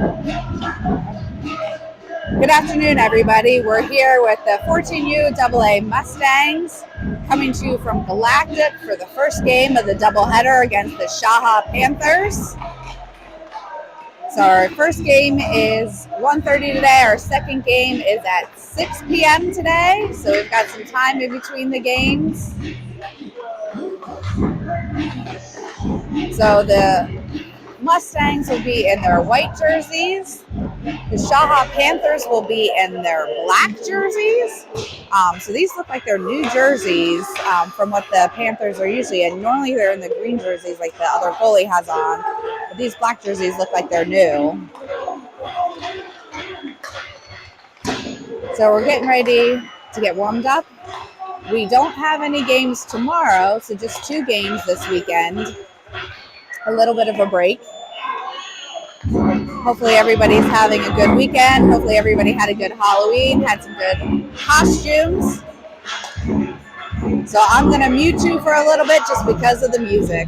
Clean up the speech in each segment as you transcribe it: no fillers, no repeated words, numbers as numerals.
Good afternoon, everybody. We're here with the 14U AA Mustangs coming to you from Galactic for the first game of the doubleheader against the SHAHA Panthers. So our first game is 1:30 today. Our second game is at 6 p.m. today. So we've got some time in between the games. So the Mustangs will be in their white jerseys. The SHAHA Panthers will be in their black jerseys. So these look like they're new jerseys from what the Panthers are usually in. Normally they're in the green jerseys like the other goalie has on. But these black jerseys look like they're new. So we're getting ready to get warmed up. We don't have any games tomorrow, so just 2 games this weekend. A little bit of a break. Hopefully everybody's having a good weekend. Hopefully everybody had a good Halloween, had some good costumes. So I'm going to mute you for a little bit just because of the music.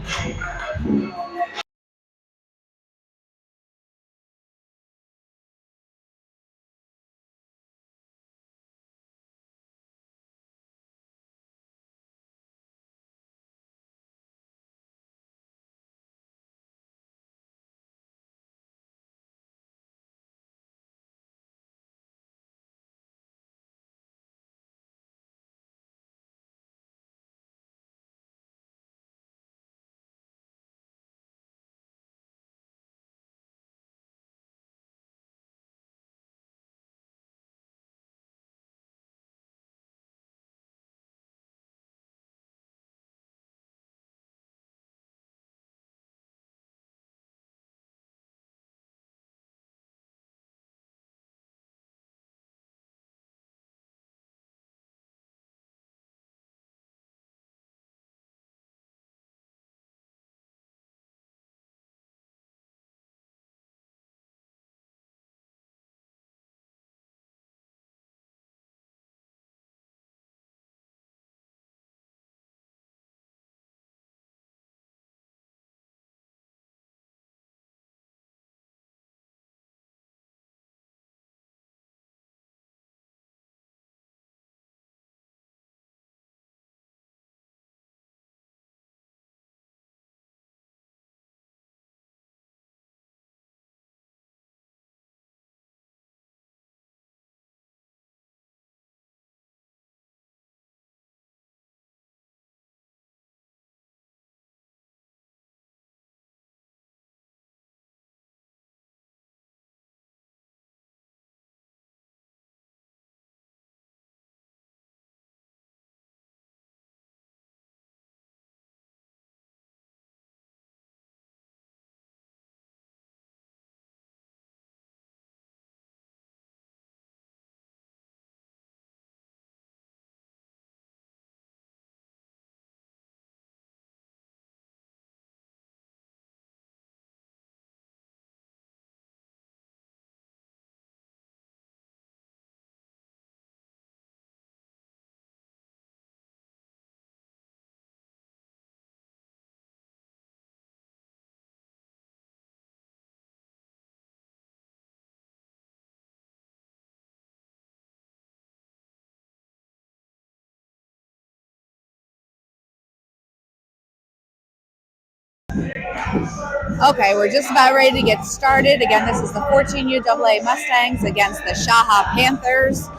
Okay, we're just about ready to get started. Again, this is the 14U AA Mustangs against the SHAHA Panthers.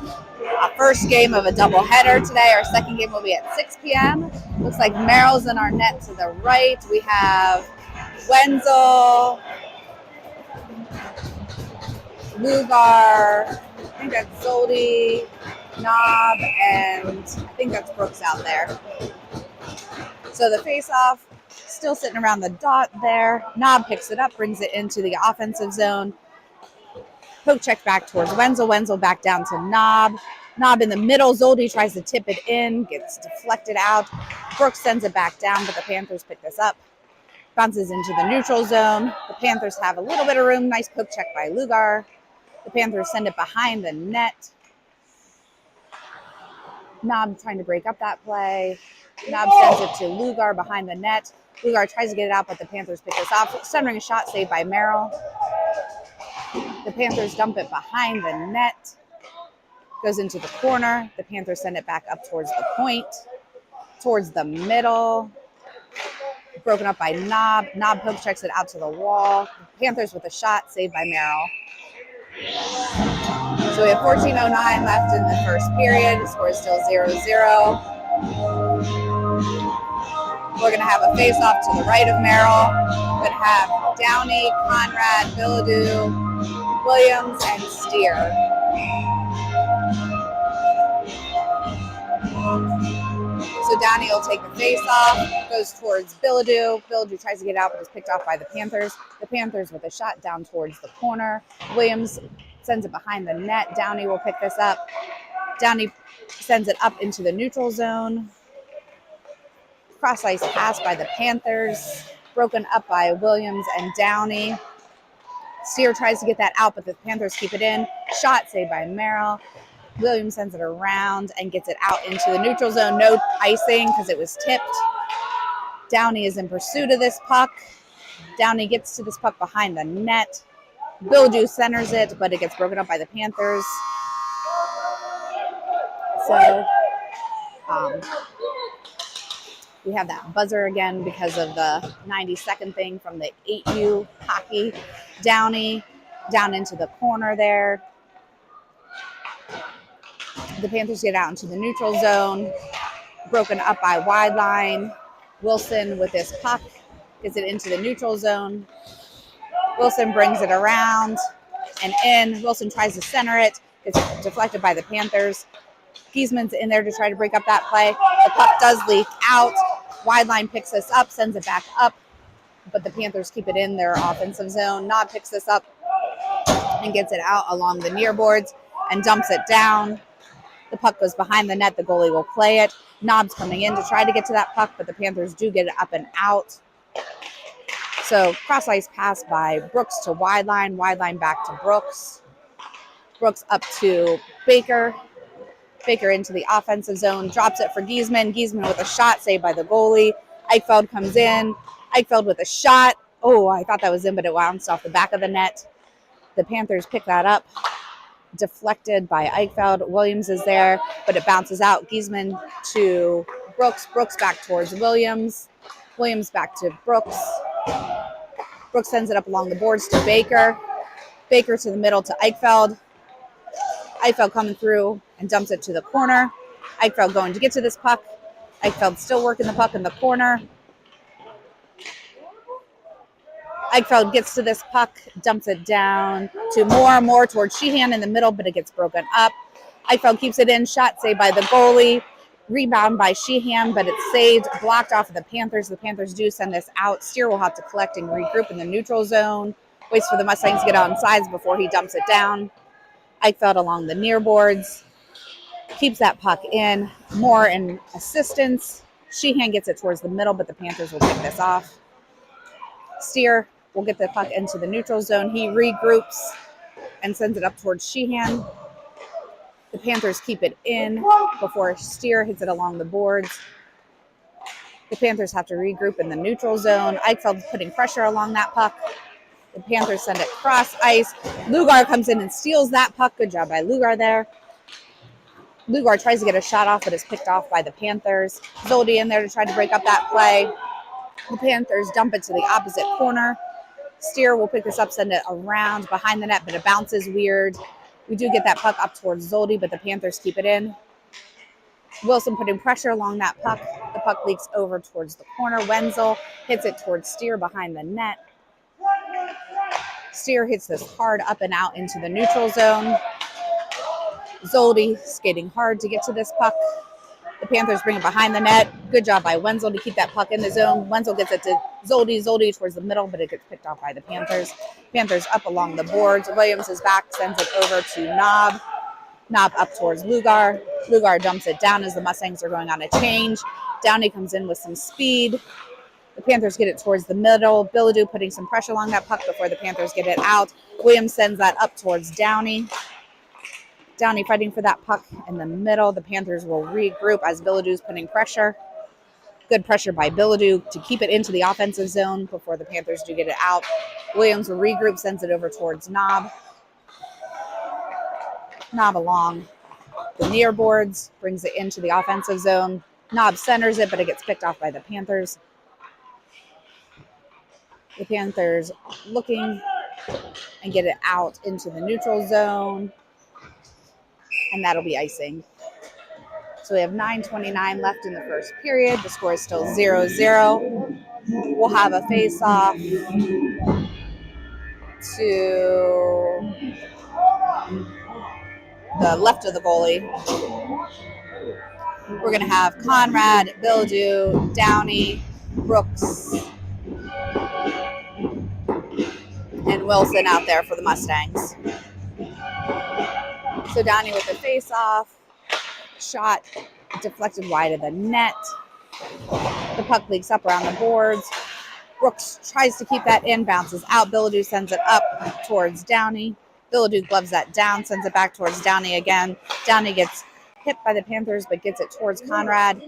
First game of a doubleheader today. Our second game will be at 6 p.m. Looks like Merrill's in our net to the right. We have Wenzel, Lugar, I think that's Zoldy, Knob, and I think that's Brooks out there. So the face-off, still sitting around the dot there. Knob picks it up, brings it into the offensive zone. Poke check back towards Wenzel. Wenzel back down to Knob. Knob in the middle. Zoldy tries to tip it in, gets deflected out. Brooks sends it back down, but the Panthers pick this up. Bounces into the neutral zone. The Panthers have a little bit of room. Nice poke check by Lugar. The Panthers send it behind the net. Knob trying to break up that play. Knob sends it to Lugar behind the net. Lugar tries to get it out, but the Panthers pick this off. Centering shot saved by Merrill. The Panthers dump it behind the net. Goes into the corner. The Panthers send it back up towards the point. Towards the middle. Broken up by Knob. Knob poke checks it out to the wall. Panthers with a shot, saved by Merrill. So we have 14:09 left in the first period. The score is still 0-0. We're going to have a face-off to the right of Merrill. We're going to have Downey, Conrad, Bilodeau, Williams, and Steer. So Downey will take the face-off, goes towards Bilodeau. Bilodeau tries to get out, but is picked off by the Panthers. The Panthers with a shot down towards the corner. Williams sends it behind the net. Downey will pick this up. Downey sends it up into the neutral zone. Cross-ice pass by the Panthers. Broken up by Williams and Downey. Steer tries to get that out, but the Panthers keep it in. Shot saved by Merrill. Williams sends it around and gets it out into the neutral zone. No icing because it was tipped. Downey is in pursuit of this puck. Downey gets to this puck behind the net. Bilodeau centers it, but it gets broken up by the Panthers. So we have that buzzer again because of the 90-second thing from the 8U hockey. Downey down into the corner there. The Panthers get out into the neutral zone. Broken up by wide line. Wilson with this puck gets it into the neutral zone. Wilson brings it around and in. Wilson tries to center it. It's deflected by the Panthers. Giesman's in there to try to break up that play. The puck does leak out. Wide line picks this up, sends it back up, but the Panthers keep it in their offensive zone. Knob picks this up and gets it out along the near boards and dumps it down. The puck goes behind the net. The goalie will play it. Knob's coming in to try to get to that puck, but the Panthers do get it up and out. So cross-ice pass by Brooks to wide line back to Brooks. Brooks up to Baker. Baker into the offensive zone, drops it for Giesman. Giesman with a shot saved by the goalie. Eichfeld comes in. Eichfeld with a shot. Oh, I thought that was in, but it bounced off the back of the net. The Panthers pick that up. Deflected by Eichfeld. Williams is there, but it bounces out. Giesman to Brooks. Brooks back towards Williams. Williams back to Brooks. Brooks sends it up along the boards to Baker. Baker to the middle to Eichfeld. Eichfeld coming through and dumps it to the corner. Eichfeld going to get to this puck. Eichfeld still working the puck in the corner. Eichfeld gets to this puck, dumps it down to more towards Sheehan in the middle, but it gets broken up. Eichfeld keeps it in, shot saved by the goalie. Rebound by Sheehan, but it's saved, blocked off of the Panthers. The Panthers do send this out. Steer will have to collect and regroup in the neutral zone. Waits for the Mustangs to get on sides before he dumps it down. Eichfeld along the near boards. Keeps that puck in. More in assistance. Sheehan gets it towards the middle, but the Panthers will pick this off. Steer will get the puck into the neutral zone. He regroups and sends it up towards Sheehan. The Panthers keep it in before Steer hits it along the boards. The Panthers have to regroup in the neutral zone. Eichfeld's putting pressure along that puck. The Panthers send it cross ice. Lugar comes in and steals that puck. Good job by Lugar there. Lugar tries to get a shot off, but is picked off by the Panthers. Zoldi in there to try to break up that play. The Panthers dump it to the opposite corner. Steer will pick this up, send it around behind the net, but it bounces weird. We do get that puck up towards Zoldi, but the Panthers keep it in. Wilson putting pressure along that puck. The puck leaks over towards the corner. Wenzel hits it towards Steer behind the net. Steer hits this hard up and out into the neutral zone. Zoldi skating hard to get to this puck. The Panthers bring it behind the net. Good job by Wenzel to keep that puck in the zone. Wenzel gets it to Zoldi. Zoldi towards the middle, but it gets picked off by the Panthers. Panthers up along the boards. Williams is back, sends it over to Knob. Knob up towards Lugar. Lugar dumps it down as the Mustangs are going on a change. Downey comes in with some speed. The Panthers get it towards the middle. Bilodeau putting some pressure along that puck before the Panthers get it out. Williams sends that up towards Downey. Downey fighting for that puck in the middle. The Panthers will regroup as Bilodeau's putting pressure. Good pressure by Bilodeau to keep it into the offensive zone before the Panthers do get it out. Williams will regroup, sends it over towards Knob. Knob along the near boards, brings it into the offensive zone. Knob centers it, but it gets picked off by the Panthers. The Panthers looking and get it out into the neutral zone, and that'll be icing. So we have 9:29 left in the first period. The score is still 0-0. We'll have a face-off to the left of the goalie. We're going to have Conrad, Bildu, Downey, Brooks, and Wilson out there for the Mustangs. So Downey with the face-off. Shot deflected wide of the net. The puck leaks up around the boards. Brooks tries to keep that in, bounces out. Bildu sends it up towards Downey. Bildu gloves that down, sends it back towards Downey again. Downey gets hit by the Panthers, but gets it towards Conrad.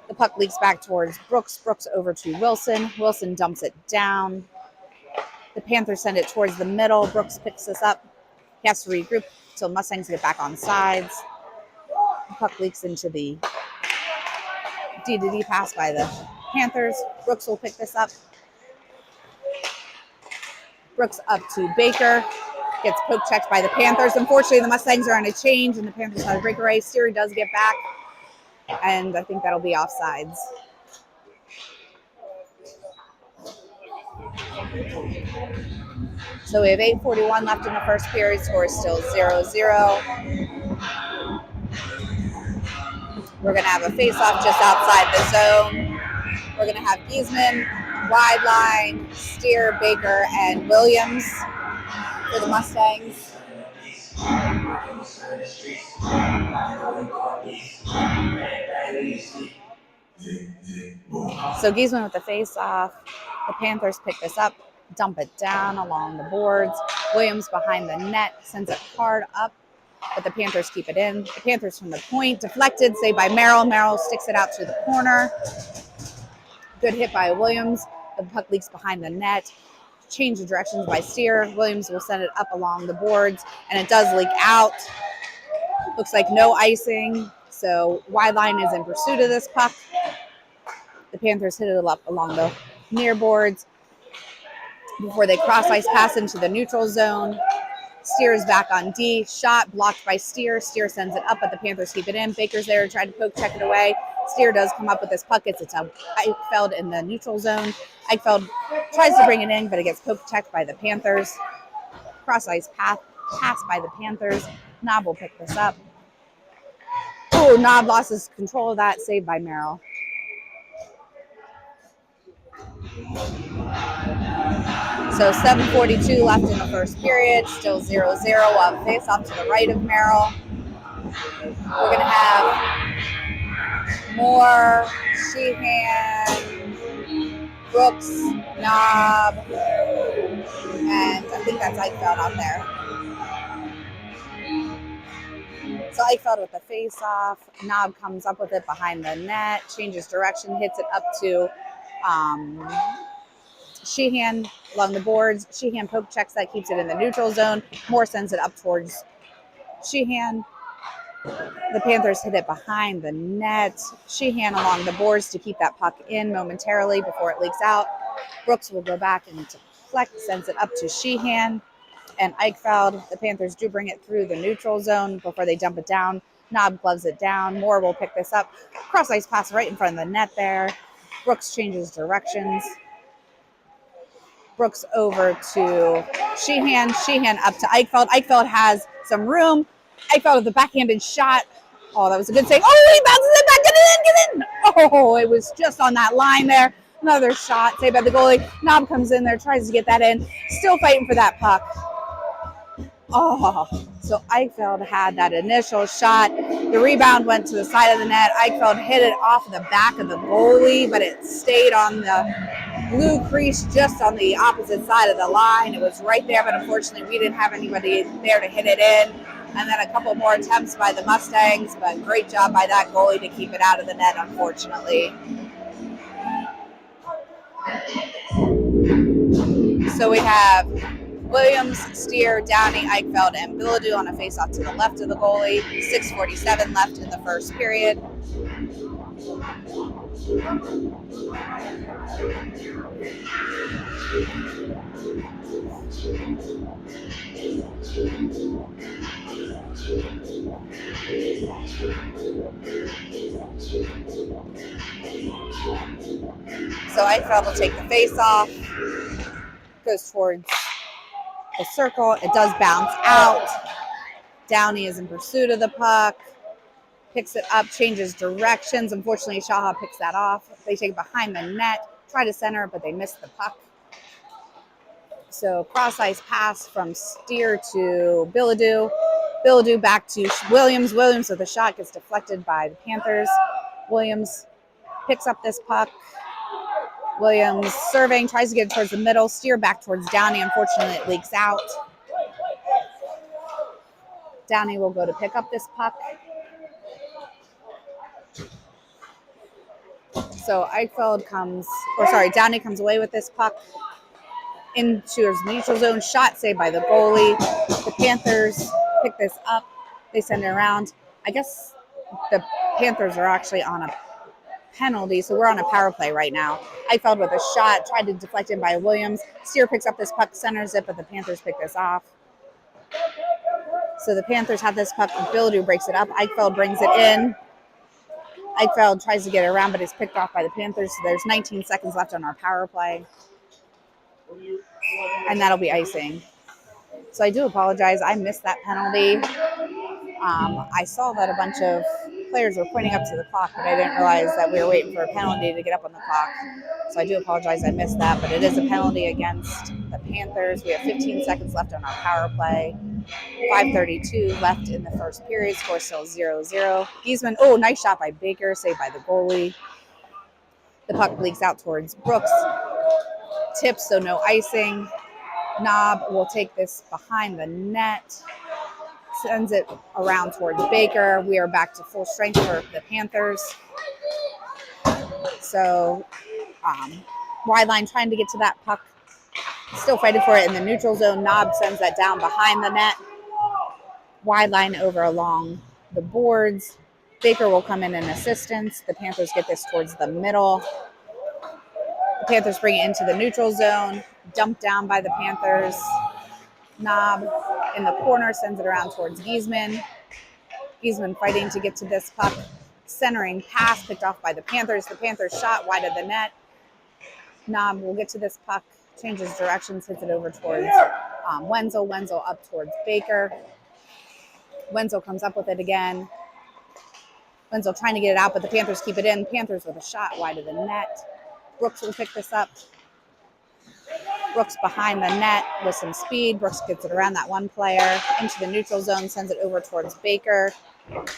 The puck leaks back towards Brooks. Brooks over to Wilson. Wilson dumps it down. The Panthers send it towards the middle. Brooks picks this up. He has to regroup until Mustangs get back on sides. The puck leaks into the D-to-D pass by the Panthers. Brooks will pick this up. Brooks up to Baker. Gets poke checked by the Panthers. Unfortunately, the Mustangs are on a change, and the Panthers have a breakaway. Steer does get back, and I think that'll be offsides. So we have 8:41 left in the first period. Score is still 0-0. We're going to have a face-off just outside the zone. We're going to have Giesman, wide line, Steer, Baker, and Williams for the Mustangs. So Giesman with the face-off. The Panthers pick this up, dump it down along the boards. Williams behind the net, sends it hard up, but the Panthers keep it in. The Panthers from the point, deflected, saved by Merrill. Merrill sticks it out to the corner. Good hit by Williams. The puck leaks behind the net. Change of directions by Steer. Williams will send it up along the boards, and it does leak out. Looks like no icing, so wide line is in pursuit of this puck. The Panthers hit it up along the near boards before they cross ice pass into the neutral zone. Steer is back on D. Shot blocked by Steer. Steer sends it up, but the Panthers keep it in. Baker's there to try to poke check it away. Steer does come up with this puck. It's Eichfeld in the neutral zone. Eichfeld tries to bring it in, but it gets poke checked by the Panthers. Cross ice pass by the Panthers. Knob will pick this up. Oh, Knob loses control of that. Saved by Merrill. So 7:42 left in the first period. Still 0-0. Face off to the right of Merrill. We're going to have Moore, Sheehan, Brooks, Knob, and I think that's Eichfeld out there. So Eichfeld with the face-off. Knob comes up with it behind the net, changes direction, hits it up to Sheehan along the boards. Sheehan poke checks that, keeps it in the neutral zone. Moore sends it up towards Sheehan. The Panthers hit it behind the net. Sheehan along the boards to keep that puck in momentarily before it leaks out. Brooks will go back and deflect, sends it up to Sheehan and Eichfeld. The Panthers do bring it through the neutral zone before they dump it down. Knob gloves it down. Moore will pick this up. Cross ice pass right in front of the net there. Brooks changes directions. Brooks over to Sheehan. Sheehan up to Eichfeld. Eichfeld has some room. Eichfeld with the backhanded shot. Oh, that was a good save. Oh, he bounces it back. Get it in. Oh, it was just on that line there. Another shot saved by the goalie. Knob comes in there, tries to get that in. Still fighting for that puck. Oh, so Eichfeld had that initial shot. The rebound went to the side of the net. Eichfeld hit it off the back of the goalie, but it stayed on the blue crease just on the opposite side of the line. It was right there, but unfortunately we didn't have anybody there to hit it in. And then a couple more attempts by the Mustangs, but great job by that goalie to keep it out of the net, unfortunately. So we have Williams, Steer, Downey, Eichfeld, and Bilodeau on a face-off to the left of the goalie. 6:47 left in the first period. So Eichfeld will take the face-off, goes towards the circle. It does bounce out. Downey is in pursuit of the puck, picks it up, changes directions. Unfortunately, SHAHA picks that off. They take it behind the net, try to center, but they miss the puck. So cross-ice pass from Steer to Bilodeau. Bilodeau back to Williams. Williams with a shot gets deflected by the Panthers. Williams picks up this puck. Williams serving, tries to get it towards the middle. Steer back towards Downey. Unfortunately, it leaks out. Downey will go to pick up this puck. So Downey comes away with this puck into his neutral zone. Shot saved by the goalie. The Panthers pick this up. They send it around. I guess the Panthers are actually on a penalty, so we're on a power play right now. Eichfeld with a shot, tried to deflect it by Williams. Steer picks up this puck, centers it, but the Panthers pick this off. So the Panthers have this puck, and Bilodeau breaks it up. Eichfeld brings it in. Eichfeld tries to get it around, but it's picked off by the Panthers. So there's 19 seconds left on our power play. And that'll be icing. So I do apologize. I missed that penalty. I saw that a bunch of players were pointing up to the clock, but I didn't realize that we were waiting for a penalty to get up on the clock. So I do apologize. I missed that, but it is a penalty against the Panthers. We have 15 seconds left on our power play. 5:32 left in the first period. Score still 0-0. Giesman, nice shot by Baker, saved by the goalie. The puck leaks out towards Brooks. Tips, so no icing. Knob will take this behind the net. Sends it around towards Baker. We are back to full strength for the Panthers. So, wide line trying to get to that puck. Still fighting for it in the neutral zone. Knob sends that down behind the net. Wide line over along the boards. Baker will come in assistance. The Panthers get this towards the middle. The Panthers bring it into the neutral zone. Dumped down by the Panthers. Knob in the corner sends it around towards Giesman. Giesman fighting to get to this puck. Centering pass picked off by the Panthers. The Panthers shot wide of the net. Knob will get to this puck. Changes directions, hits it over towards Wenzel. Wenzel up towards Baker. Wenzel comes up with it again. Wenzel trying to get it out, but the Panthers keep it in. Panthers with a shot wide of the net. Brooks will pick this up. Brooks behind the net with some speed. Brooks gets it around that one player into the neutral zone, sends it over towards Baker.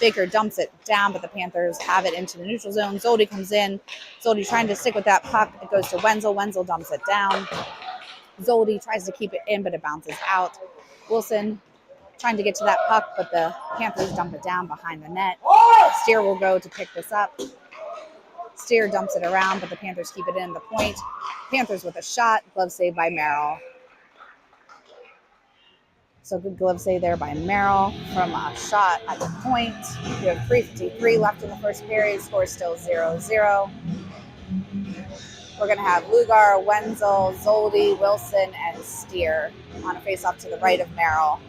Baker dumps it down, but the Panthers have it into the neutral zone. Zoldi comes in. Zoldi trying to stick with that puck. It goes to Wenzel. Wenzel dumps it down. Zoldi tries to keep it in, but it bounces out. Wilson trying to get to that puck, but the Panthers dump it down behind the net. Steer will go to pick this up. Steer dumps it around, but the Panthers keep it in the point. Panthers with a shot. Glove save by Merrill. So good glove save there by Merrill from a shot at the point. We have 3:53 left in the first period. Score still 0-0. We're going to have Lugar, Wenzel, Zoldi, Wilson, and Steer on a face-off to the right of Merrill.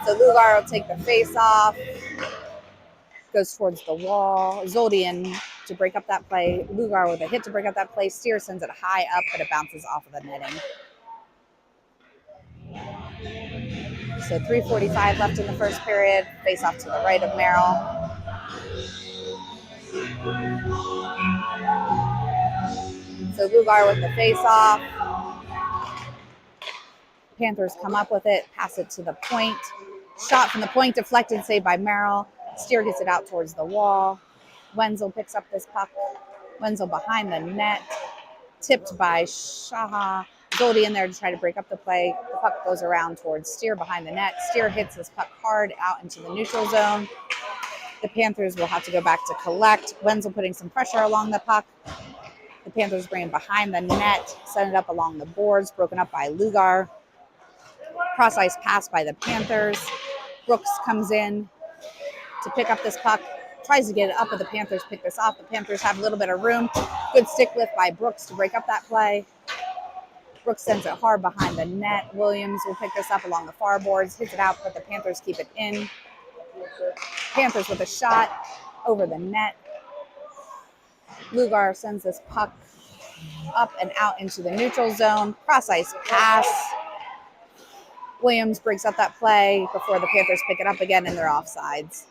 So Lugar will take the face-off. Goes towards the wall. Zoldi in to break up that play. Lugar with a hit to break up that play. Steer sends it high up, but it bounces off of the netting. So 3:45 left in the first period. Face off to the right of Merrill. So Lugar with the face off. Panthers come up with it, pass it to the point. Shot from the point, deflected, saved by Merrill. Steer gets it out towards the wall. Wenzel picks up this puck. Wenzel behind the net. Tipped by SHAHA. Zoldi in there to try to break up the play. The puck goes around towards Steer behind the net. Steer hits this puck hard out into the neutral zone. The Panthers will have to go back to collect. Wenzel putting some pressure along the puck. The Panthers bring it behind the net, send it up along the boards, broken up by Lugar. Cross ice pass by the Panthers. Brooks comes in to pick up this puck, tries to get it up, but the Panthers pick this off. The Panthers have a little bit of room. Good stick lift by Brooks to break up that play. Brooks sends it hard behind the net. Williams will pick this up along the far boards, hits it out, but the Panthers keep it in. Panthers with a shot over the net. Lugar sends this puck up and out into the neutral zone. Cross ice pass. Williams breaks up that play before the Panthers pick it up again, and they're offsides.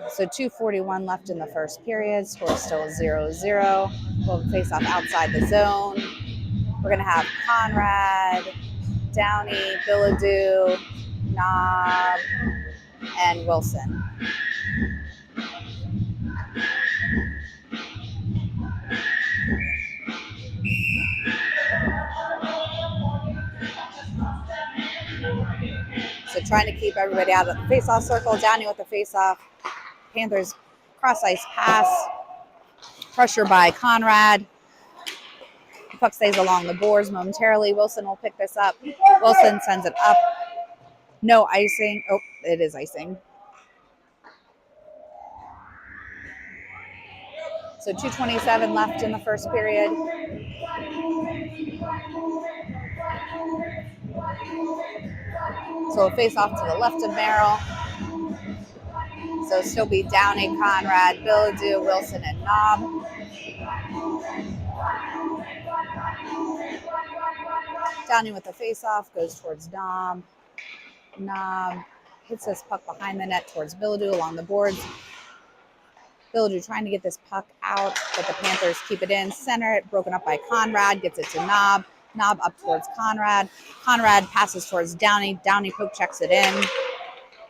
So 2:41 left in the first period. Score still 0-0. We'll face off outside the zone. We're going to have Conrad, Downey, Billadou, Knob, and Wilson. So trying to keep everybody out of the face-off circle. Downey with the face-off. Panthers cross ice pass. Pressure by Conrad. The puck stays along the boards momentarily. Wilson will pick this up. Wilson sends it up. No icing. Oh, it is icing. So 2:27 left in the first period. So we'll face off to the left of Merrill. So still be Downey, Conrad, Billadou, Wilson, and Knob. Downey with the face-off goes towards Knob. Knob hits this puck behind the net towards Billadou along the boards. Billadou trying to get this puck out, but the Panthers keep it in. Center it, broken up by Conrad, gets it to Knob. Knob up towards Conrad. Conrad passes towards Downey. Downey poke checks it in.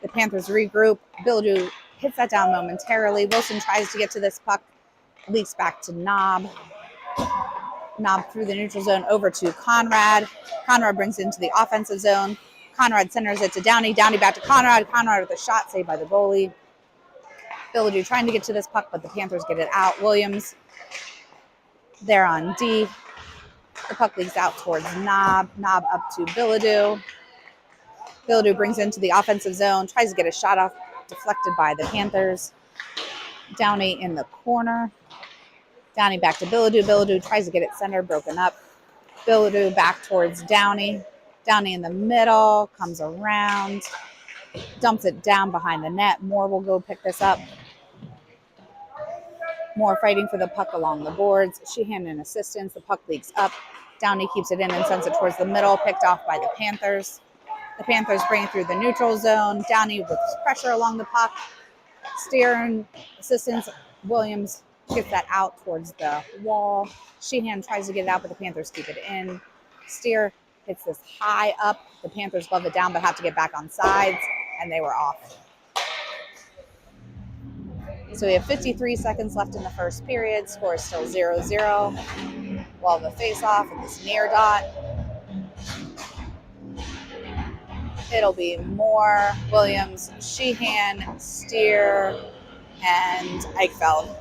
The Panthers regroup. Billadou hits that down momentarily. Wilson tries to get to this puck. Leaks back to Knob. Knob through the neutral zone over to Conrad. Conrad brings it into the offensive zone. Conrad centers it to Downey. Downey back to Conrad. Conrad with a shot saved by the goalie. Billadou trying to get to this puck, but the Panthers get it out. Williams there on D. The puck leaks out towards Knob. Knob up to Billadou. Billadou brings into the offensive zone. Tries to get a shot off. Deflected by the Panthers. Downey in the corner. Downey back to Billadou. Billadou tries to get it centered, broken up. Billadou back towards Downey. Downey in the middle, comes around, dumps it down behind the net. Moore will go pick this up. Moore fighting for the puck along the boards. Sheehan in assistance. The puck leaks up. Downey keeps it in and sends it towards the middle, picked off by the Panthers. The Panthers bring it through the neutral zone. Downey with pressure along the puck. Steer and assistance. Williams gets that out towards the wall. Sheehan tries to get it out, but the Panthers keep it in. Steer hits this high up. The Panthers glove it down, but have to get back on sides, and they were off. So we have 53 seconds left in the first period. Score is still 0-0. While the face-off with this near dot. It'll be Moore, Williams, Sheehan, Steer, and Eichfeld.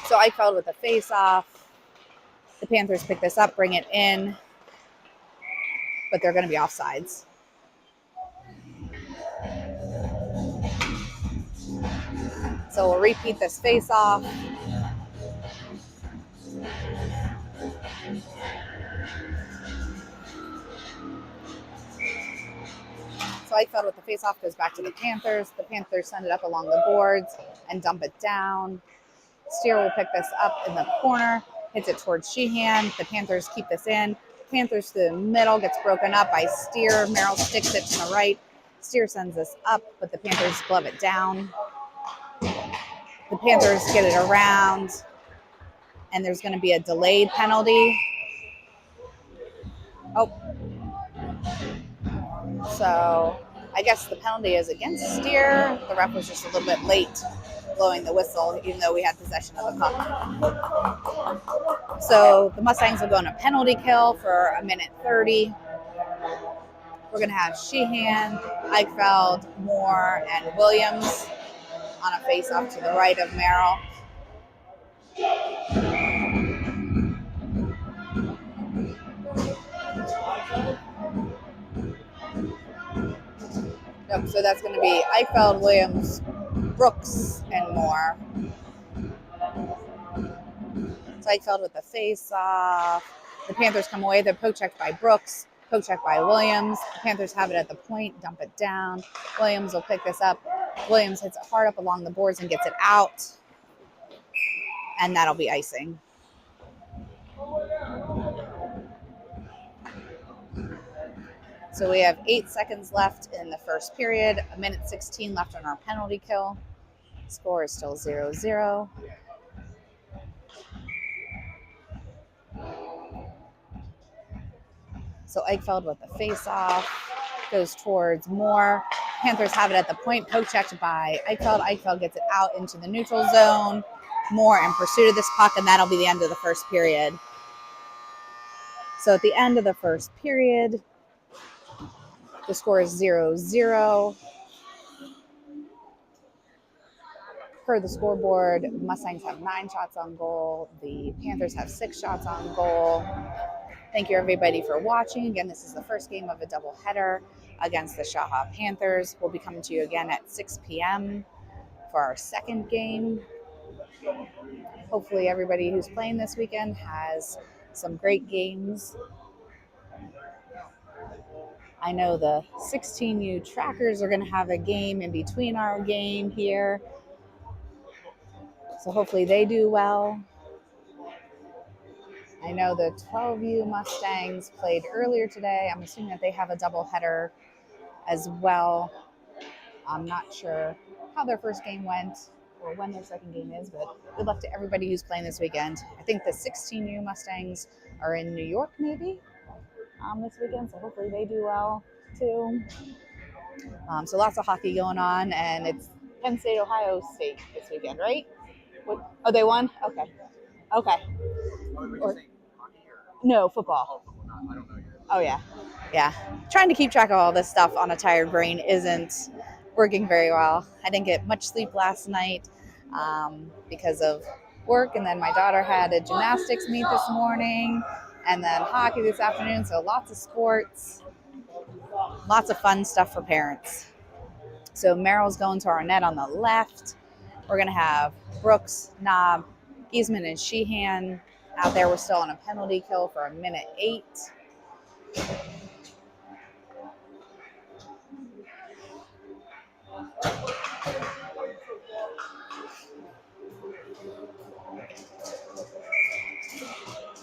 So Eichfeld with the face-off. The Panthers pick this up, bring it in, but they're going to be offsides. So we'll repeat this face-off. So Eichfeld with the face-off goes back to the Panthers. The Panthers send it up along the boards and dump it down. Steer will pick this up in the corner, hits it towards Sheehan. The Panthers keep this in. Panthers to the middle, gets broken up by Steer. Merrill sticks it to the right. Steer sends this up, but the Panthers glove it down. The Panthers get it around, and there's going to be a delayed penalty. Oh. So I guess the penalty is against Steer. The ref was just a little bit late blowing the whistle, even though we had possession of the puck. So the Mustangs will go on a penalty kill for 1:30. We're going to have Sheehan, Eichfeld, Moore, and Williams. on a face-off to the right of Merrill. Yep, so that's going to be Eichfeld, Williams, Brooks, and Moore. So Eichfeld with the face-off. The Panthers come away. They're poke checked by Brooks, poke checked by Williams. The Panthers have it at the point, dump it down. Williams will pick this up. Williams hits it hard up along the boards and gets it out. And that'll be icing. So we have 8 seconds left in the first period, 1:16 left on our penalty kill. Score is still 0-0. So Eichfeld with the face-off goes towards Moore. Panthers have it at the point, poke checked by Eichfeld. Eichfeld gets it out into the neutral zone. Moore in pursuit of this puck, and that'll be the end of the first period. So at the end of the first period, the score is 0-0. Per the scoreboard, Mustangs have 9 shots on goal. The Panthers have 6 shots on goal. Thank you, everybody, for watching. Again, this is the first game of a doubleheader against the SHAHA Panthers. We'll be coming to you again at 6 p.m. for our second game. Hopefully, everybody who's playing this weekend has some great games. I know the 16U trackers are going to have a game in between our game here. So hopefully they do well. I know the 12U Mustangs played earlier today. I'm assuming that they have a doubleheader as well. I'm not sure how their first game went or when their second game is, but good luck to everybody who's playing this weekend. I think the 16U Mustangs are in New York maybe this weekend, so hopefully they do well too. So lots of hockey going on, and it's Penn State, Ohio State this weekend, right? Oh, they won? Okay. No, football. Oh, yeah. Yeah. Trying to keep track of all this stuff on a tired brain isn't working very well. I didn't get much sleep last night because of work, and then my daughter had a gymnastics meet this morning, and then hockey this afternoon, so lots of sports, lots of fun stuff for parents. So Merrill's going to our net on the left. We're going to have Brooks, Knob, Giesman, and Sheehan out there. We're still on a penalty kill for 1:08.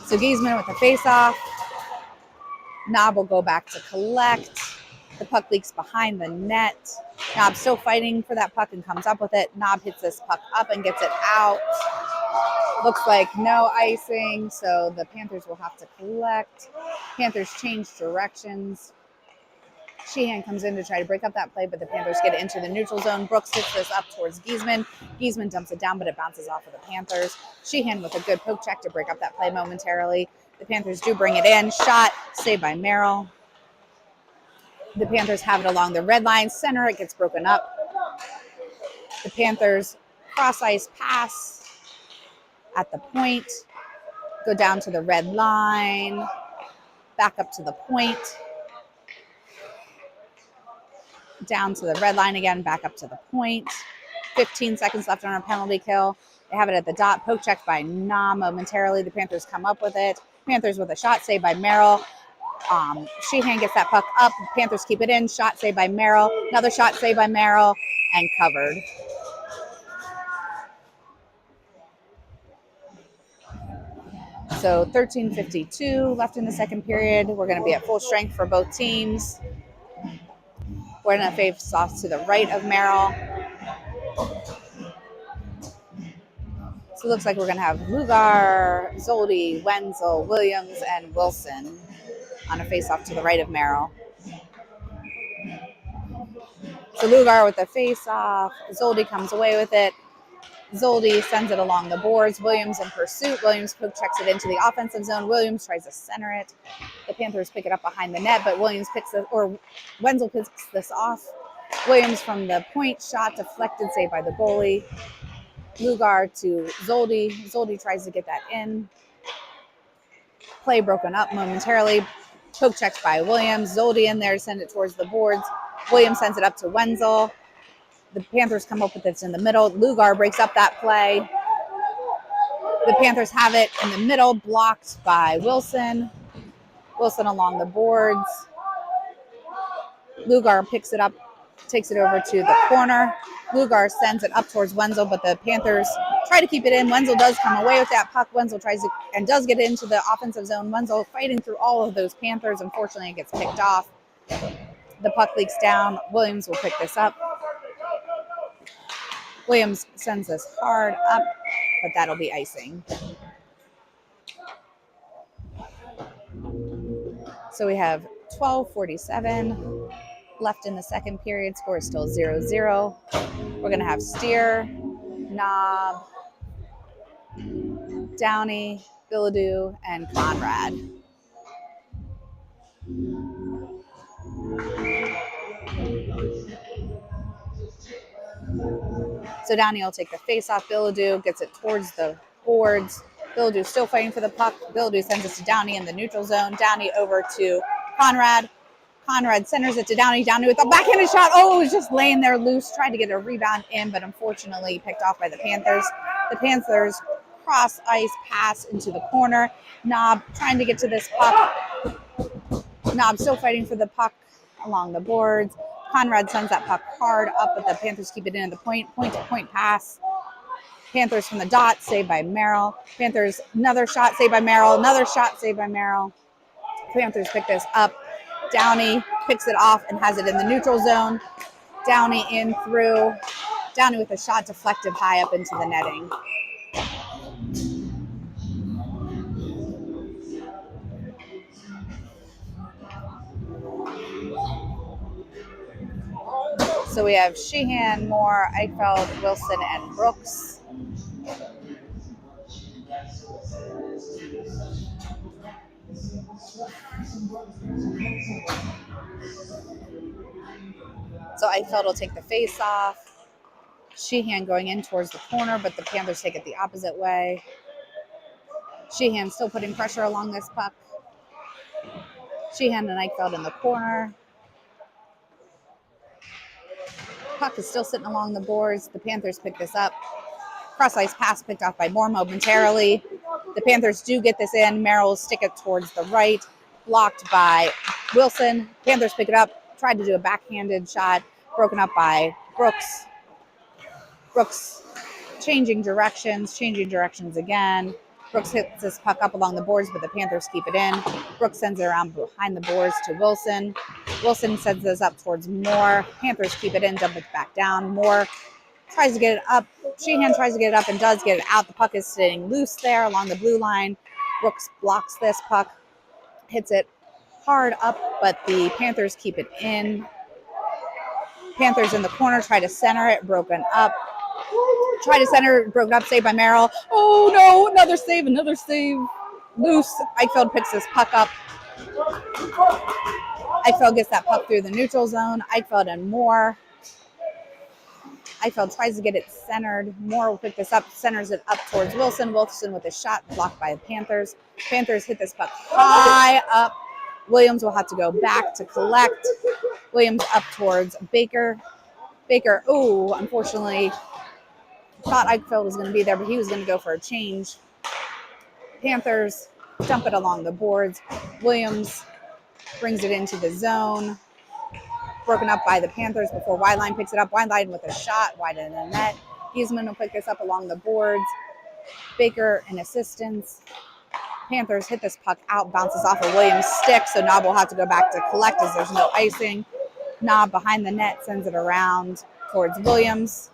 So Giesman with the face-off. Knob will go back to collect. The puck leaks behind the net. Knob still fighting for that puck and comes up with it. Knob hits this puck up and gets it out. Looks like no icing, so the Panthers will have to collect. Panthers change directions. Sheehan comes in to try to break up that play, but the Panthers get it into the neutral zone. Brooks hits this up towards Giesman. Giesman dumps it down, but it bounces off of the Panthers. Sheehan with a good poke check to break up that play momentarily. The Panthers do bring it in. Shot, saved by Merrill. The Panthers have it along the red line. Center, it gets broken up. The Panthers cross-ice pass at the point. Go down to the red line. Back up to the point. Down to the red line again, back up to the point. 15 seconds left on our penalty kill. They have it at the dot. Poke checked by Nam momentarily. The Panthers come up with it. Panthers with a shot saved by Merrill. Sheehan gets that puck up. Panthers keep it in. Shot saved by Merrill. Another shot saved by Merrill and covered. So 13:52 left in the second period. We're going to be at full strength for both teams. We're going to face off to the right of Merrill. So it looks like we're going to have Lugar, Zoldi, Wenzel, Williams, and Wilson on a face-off to the right of Merrill. So Lugar with the face-off. Zoldi comes away with it. Zoldi sends it along the boards. Williams in pursuit. Williams poke checks it into the offensive zone. Williams tries to center it. The Panthers pick it up behind the net, but Wenzel picks this off. Williams from the point, shot deflected, saved by the goalie. Lugar to Zoldi. Zoldi tries to get that in. Play broken up momentarily. Poke checks by Williams. Zoldi in there to send it towards the boards. Williams sends it up to Wenzel. The Panthers come up with it in the middle. Lugar breaks up that play. The Panthers have it in the middle, blocked by Wilson. Wilson along the boards. Lugar picks it up, takes it over to the corner. Lugar sends it up towards Wenzel, but the Panthers try to keep it in. Wenzel does come away with that puck. Wenzel tries to and does get into the offensive zone. Wenzel fighting through all of those Panthers. Unfortunately, it gets picked off. The puck leaks down. Williams will pick this up. Williams sends this hard up, but that'll be icing. So we have 12:47 left in the second period. Score is still 0-0. We're going to have Steer, Knob, Downey, Bilodeau, and Conrad. So Downey will take the face-off. Bilodeau gets it towards the boards. Bilodeau still fighting for the puck. Bilodeau sends it to Downey in the neutral zone. Downey over to Conrad. Conrad centers it to Downey. Downey with a backhanded shot. Oh, it was just laying there loose. Tried to get a rebound in, but unfortunately picked off by the Panthers. The Panthers cross ice pass into the corner. Knob trying to get to this puck. Knob still fighting for the puck along the boards. Conrad sends that puck hard up, but the Panthers keep it in at the point to point pass. Panthers from the dot, saved by Merrill. Panthers, another shot, saved by Merrill. Another shot, saved by Merrill. Panthers pick this up. Downey picks it off and has it in the neutral zone. Downey in through. Downey with a shot deflected high up into the netting. So we have Sheehan, Moore, Eichfeld, Wilson, and Brooks. So Eichfeld will take the face off. Sheehan going in towards the corner, but the Panthers take it the opposite way. Sheehan still putting pressure along this puck. Sheehan and Eichfeld in the corner. Puck is still sitting along the boards. The Panthers pick this up. Cross ice pass picked off by Moore momentarily. The Panthers do get this in. Merrill will stick it towards the right. Blocked by Wilson. Panthers pick it up. Tried to do a backhanded shot. Broken up by Brooks. Brooks changing directions again. Brooks hits this puck up along the boards, but the Panthers keep it in. Brooks sends it around behind the boards to Wilson. Wilson sends this up towards Moore. Panthers keep it in, dump it back down. Moore tries to get it up. Sheehan tries to get it up and does get it out. The puck is sitting loose there along the blue line. Brooks blocks this puck, hits it hard up, but the Panthers keep it in. Panthers in the corner try to center it, broken up. Try to center, broken up, saved by Merrill. Oh no, another save. Loose. Eichfeld picks this puck up. Eichfeld gets that puck through the neutral zone. Eichfeld and Moore. Eichfeld tries to get it centered. Moore will pick this up, centers it up towards Wilson. Wilson with a shot blocked by the Panthers. Panthers hit this puck high up. Williams will have to go back to collect. Williams up towards Baker. Baker, unfortunately, thought Eichfeld was going to be there, but he was going to go for a change. Panthers dump it along the boards. Williams brings it into the zone. Broken up by the Panthers before Wideline picks it up. Wideline with a shot wide in the net. Giesman will pick this up along the boards. Baker in assistance. Panthers hit this puck out, bounces off of Williams' stick, so Knob will have to go back to collect as there's no icing. Knob behind the net sends it around towards Williams.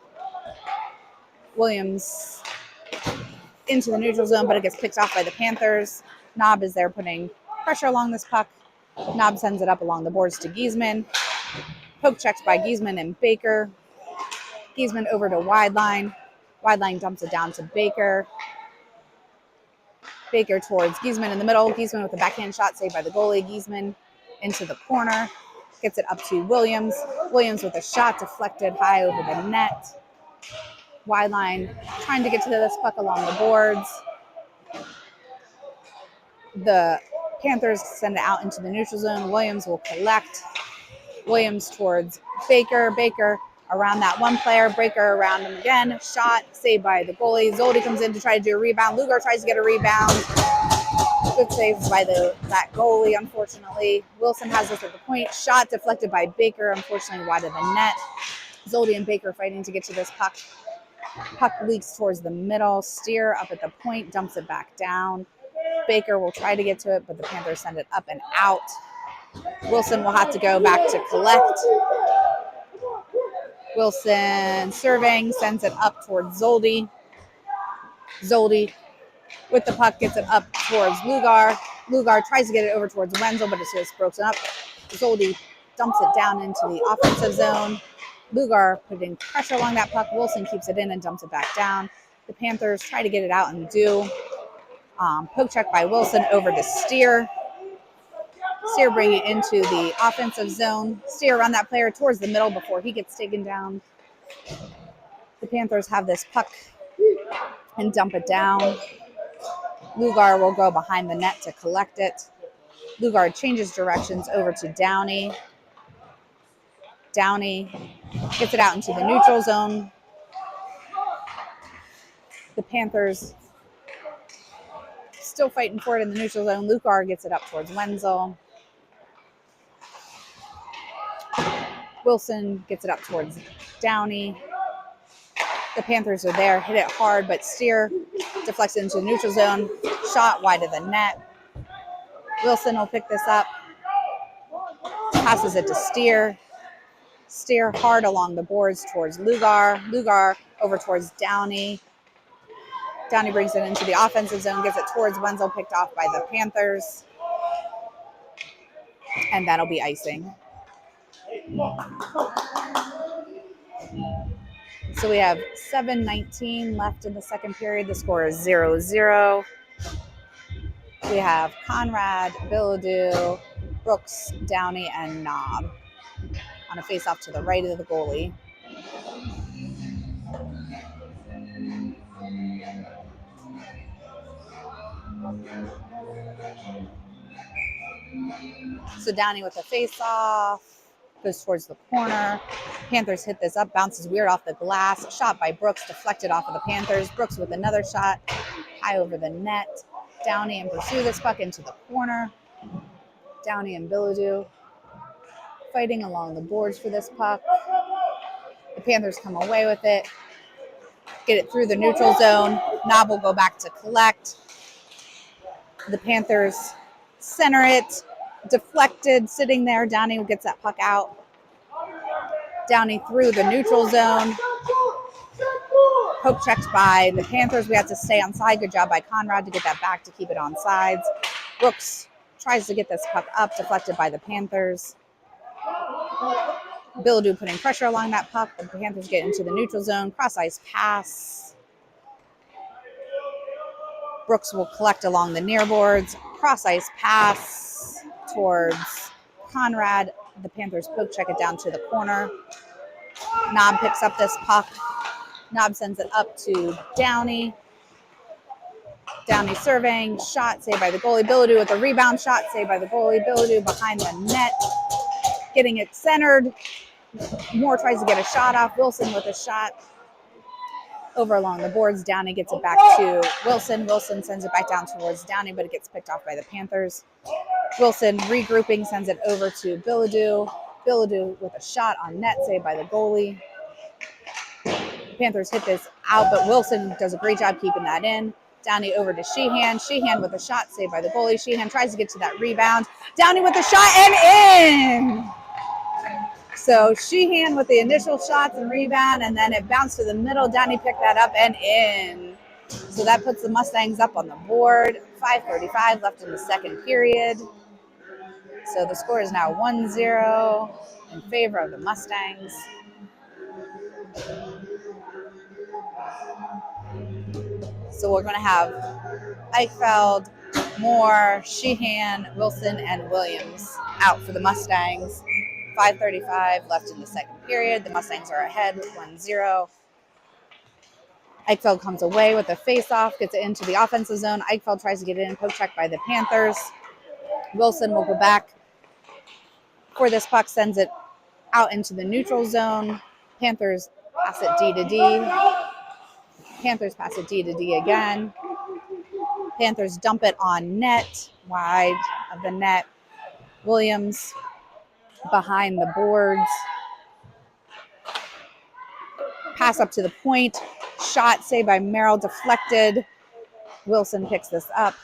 Williams into the neutral zone, but it gets picked off by the Panthers. Knob is there putting pressure along this puck. Knob sends it up along the boards to Giesman. Poke checks by Giesman and Baker. Giesman over to Wideline. Wideline dumps it down to Baker. Baker towards Giesman in the middle. Giesman with a backhand shot saved by the goalie. Giesman into the corner. gets it up to Williams. Williams with a shot deflected high over the net. Wide line, trying to get to this puck along the boards. The Panthers send it out into the neutral zone. Williams will collect. Williams towards Baker. Baker around that one player. Baker around him again. Shot, saved by the goalie. Zoldi comes in to try to do a rebound. Lugar tries to get a rebound. Good save by that goalie, unfortunately. Wilson has this at the point. Shot deflected by Baker, unfortunately wide of the net. Zoldi and Baker fighting to get to this puck. Puck leaks towards the middle. Steer up at the point, dumps it back down. Baker will try to get to it, but the Panthers send it up and out. Wilson will have to go back to collect. Wilson serving, sends it up towards Zoldi. Zoldi with the puck gets it up towards Lugar. Lugar tries to get it over towards Wenzel, but it's just broken up. Zoldi dumps it down into the offensive zone. Lugar putting pressure along that puck. Wilson keeps it in and dumps it back down. The Panthers try to get it out and do. Poke check by Wilson over to Steer. Steer bring it into the offensive zone. Steer around that player towards the middle before he gets taken down. The Panthers have this puck and dump it down. Lugar will go behind the net to collect it. Lugar changes directions over to Downey. Downey gets it out into the neutral zone. The Panthers still fighting for it in the neutral zone. Lugar gets it up towards Wenzel. Wilson gets it up towards Downey. The Panthers are there, hit it hard, but Steer deflects into the neutral zone. Shot wide of the net. Wilson will pick this up. Passes it to Steer. Steer hard along the boards towards Lugar. Lugar over towards Downey. Downey brings it into the offensive zone, gets it towards Wenzel, picked off by the Panthers. And that'll be icing. So we have 7:19 left in the second period. The score is 0-0. We have Conrad, Bilodeau, Brooks, Downey, and Knob on a face-off to the right of the goalie. So Downey with a face-off, goes towards the corner. Panthers hit this up, bounces weird off the glass. Shot by Brooks, deflected off of the Panthers. Brooks with another shot, high over the net. Downey and pursue this puck into the corner. Downey and Bilodeau fighting along the boards for this puck. The Panthers come away with it. Get it through the neutral zone. Knob will go back to collect. The Panthers center it. Deflected, sitting there. Downey gets that puck out. Downey through the neutral zone. Poke checked by the Panthers. We have to stay on side. Good job by Conrad to get that back to keep it on sides. Brooks tries to get this puck up, deflected by the Panthers. Bilodeau putting pressure along that puck. The Panthers get into the neutral zone. Cross ice pass. Brooks will collect along the near boards. Cross ice pass towards Conrad. The Panthers poke check it down to the corner. Knob picks up this puck. Knob sends it up to Downey. Downey serving. Shot saved by the goalie. Bilodeau with a rebound shot saved by the goalie. Bilodeau behind the net. Getting it centered. Moore tries to get a shot off. Wilson with a shot over along the boards. Downey gets it back to Wilson. Wilson sends it back down towards Downey, but it gets picked off by the Panthers. Wilson regrouping, sends it over to Bilodeau. Bilodeau with a shot on net, saved by the goalie. The Panthers hit this out, but Wilson does a great job keeping that in. Downey over to Sheehan. Sheehan with a shot, saved by the goalie. Sheehan tries to get to that rebound. Downey with a shot and in! So Sheehan with the initial shots and rebound, and then it bounced to the middle. Downey picked that up and in. So that puts the Mustangs up on the board. 5:35 left in the second period. So the score is now 1-0 in favor of the Mustangs. So we're going to have Eichfeld, Moore, Sheehan, Wilson, and Williams out for the Mustangs. 5:35 left in the second period. The Mustangs are ahead 1-0. Eichfeld comes away with a face-off, gets it into the offensive zone. Eichfeld tries to get it in, poke check by the Panthers. Wilson will go back for this puck, sends it out into the neutral zone. Panthers pass it D to D. Panthers pass it D to D again. Panthers dump it on net, wide of the net. Williams behind the boards. Pass up to the point. Shot saved by Merrill, deflected. Wilson picks this up.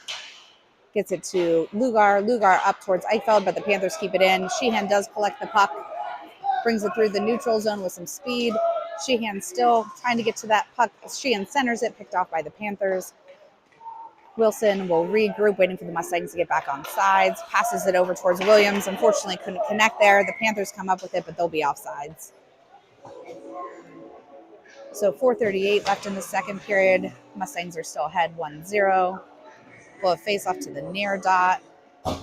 Gets it to Lugar. Lugar up towards Eichfeld, but the Panthers keep it in. Sheehan does collect the puck. Brings it through the neutral zone with some speed. Sheehan still trying to get to that puck. Sheehan centers it, picked off by the Panthers. Wilson will regroup, waiting for the Mustangs to get back on sides. Passes it over towards Williams. Unfortunately, couldn't connect there. The Panthers come up with it, but they'll be offsides. So 4:38 left in the second period. Mustangs are still ahead 1-0. We'll have face off to the near dot. We're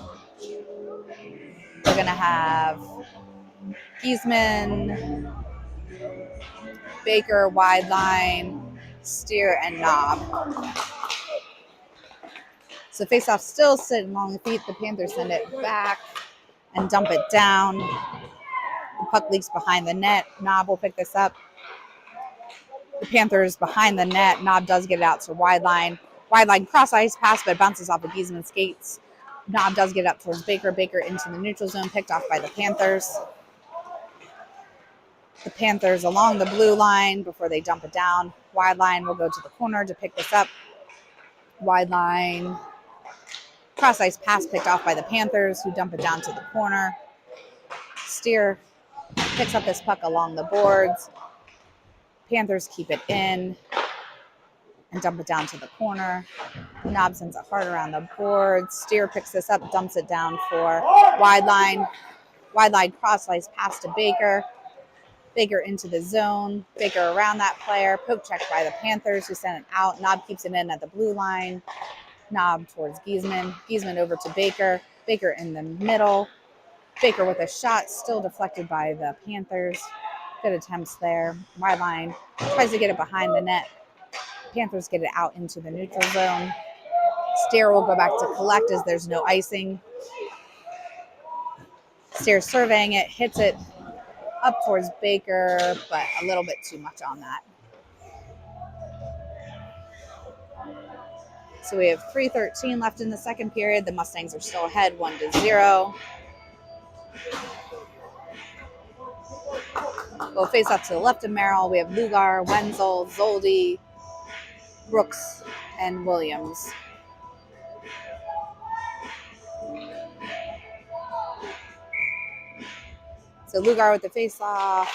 going to have Giesman, Baker, wide line, Steer, and Knob. So face-off still sitting along the feet. The Panthers send it back and dump it down. The puck leaks behind the net. Knob will pick this up. The Panthers behind the net. Knob does get it out to wide line. Wide line cross ice pass, but it bounces off of Giesman's skates. Knob does get up towards Baker. Baker into the neutral zone, picked off by the Panthers. The Panthers along the blue line before they dump it down. Wide line will go to the corner to pick this up. Wide line cross ice pass picked off by the Panthers, who dump it down to the corner. Steer picks up this puck along the boards. Panthers keep it in and dump it down to the corner. Knob sends it hard around the boards. Steer picks this up, dumps it down for wide line. Wide line cross ice pass to Baker. Baker into the zone. Baker around that player. Poke check by the Panthers, who sent it out. Knob keeps it in at the blue line. Knob towards Giesman. Giesman over to Baker. Baker in the middle. Baker with a shot, still deflected by the Panthers. Good attempts there. Wide line tries to get it behind the net. Panthers get it out into the neutral zone. Steer will go back to collect as there's no icing. Steer surveying it, hits it up towards Baker, but a little bit too much on that. So we have 3:13 left in the second period. The Mustangs are still ahead 1-0. We'll face up to the left of Merrill. We have Lugar, Wenzel, Zoldi, Brooks, and Williams. So Lugar with the face-off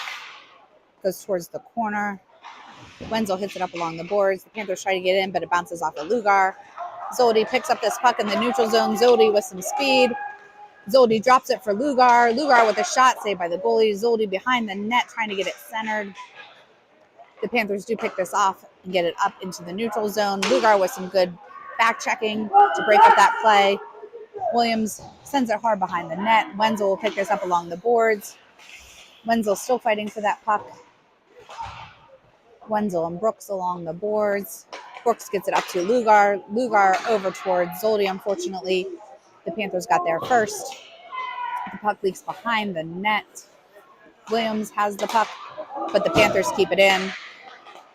goes towards the corner. Wenzel hits it up along the boards. The Panthers try to get in, but it bounces off of Lugar. Zoldi picks up this puck in the neutral zone. Zoldi with some speed. Zoldi drops it for Lugar. Lugar with a shot saved by the goalie. Zoldi behind the net trying to get it centered. The Panthers do pick this off and get it up into the neutral zone. Lugar with some good back checking to break up that play. Williams sends it hard behind the net. Wenzel will pick this up along the boards. Wenzel still fighting for that puck. Wenzel and Brooks along the boards. Brooks gets it up to Lugar. Lugar over towards Zoldi, unfortunately. The Panthers got there first. The puck leaks behind the net. Williams has the puck, but the Panthers keep it in.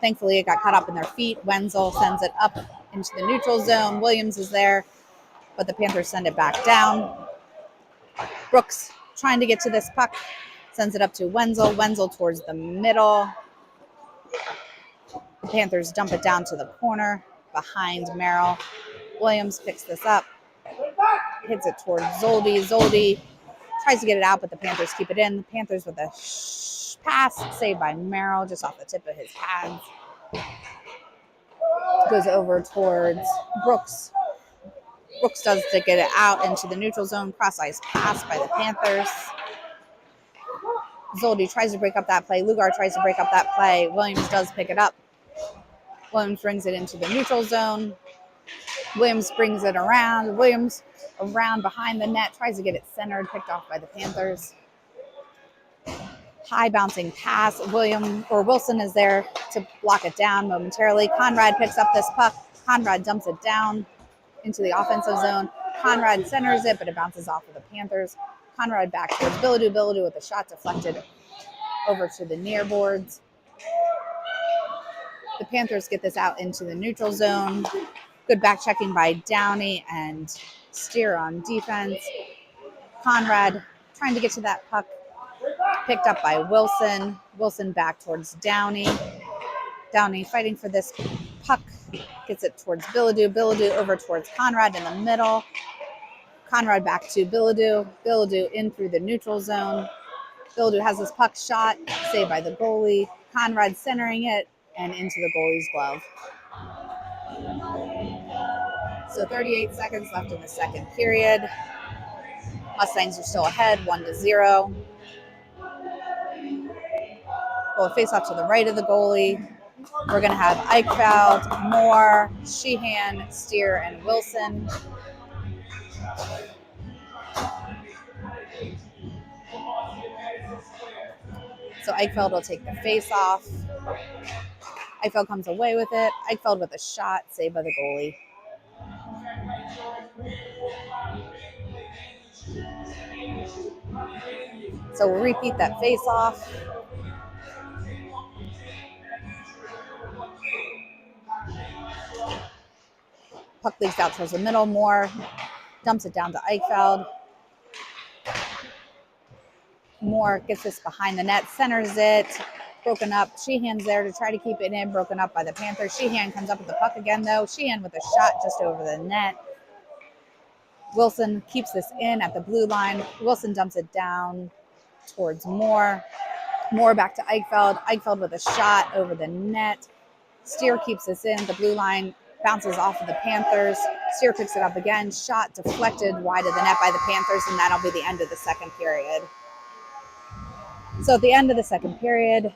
Thankfully, it got caught up in their feet. Wenzel sends it up into the neutral zone. Williams is there, but the Panthers send it back down. Brooks trying to get to this puck. Sends it up to Wenzel. Wenzel towards the middle. The Panthers dump it down to the corner behind Merrill. Williams picks this up. Hits it towards Zoldi. Zoldi tries to get it out, but the Panthers keep it in. The Panthers with a pass saved by Merrill just off the tip of his pads. Goes over towards Brooks. Brooks does to get it out into the neutral zone. Cross ice pass by the Panthers. Zoldi tries to break up that play. Lugar tries to break up that play. Williams does pick it up. Williams brings it into the neutral zone. Williams brings it around. Williams around behind the net, tries to get it centered, picked off by the Panthers. High bouncing pass. Wilson is there to block it down momentarily. Conrad picks up this puck. Conrad dumps it down into the offensive zone. Conrad centers it, but it bounces off of the Panthers. Conrad back towards Billadu. Billadu with a shot deflected over to the near boards. The Panthers get this out into the neutral zone. Good back checking by Downey and Steer on defense. Conrad trying to get to that puck. Picked up by Wilson. Wilson back towards Downey. Downey fighting for this puck. Gets it towards Billadu. Billadu over towards Conrad in the middle. Conrad back to Billadu. Billadu in through the neutral zone. Billadu has this puck shot, saved by the goalie. Conrad centering it and into the goalie's glove. So 38 seconds left in the second period. Mustangs are still ahead, 1-0. We'll face off to the right of the goalie. We're going to have Eichfeld, Moore, Sheehan, Steer, and Wilson. So Eichfeld will take the face off. Eichfeld comes away with it. Eichfeld with a shot, saved by the goalie. So we'll repeat that face off. Puck leaks out towards the middle. Moore dumps it down to Eichfeld. Moore gets this behind the net, centers it. Broken up. Sheehan's there to try to keep it in. Broken up by the Panthers. Sheehan comes up with the puck again, though. Sheehan with a shot just over the net. Wilson keeps this in at the blue line. Wilson dumps it down towards Moore. Moore back to Eichfeld. Eichfeld with a shot over the net. Steer keeps this in. The blue line bounces off of the Panthers. Steer picks it up again. Shot deflected wide of the net by the Panthers, and that'll be the end of the second period. So at the end of the second period,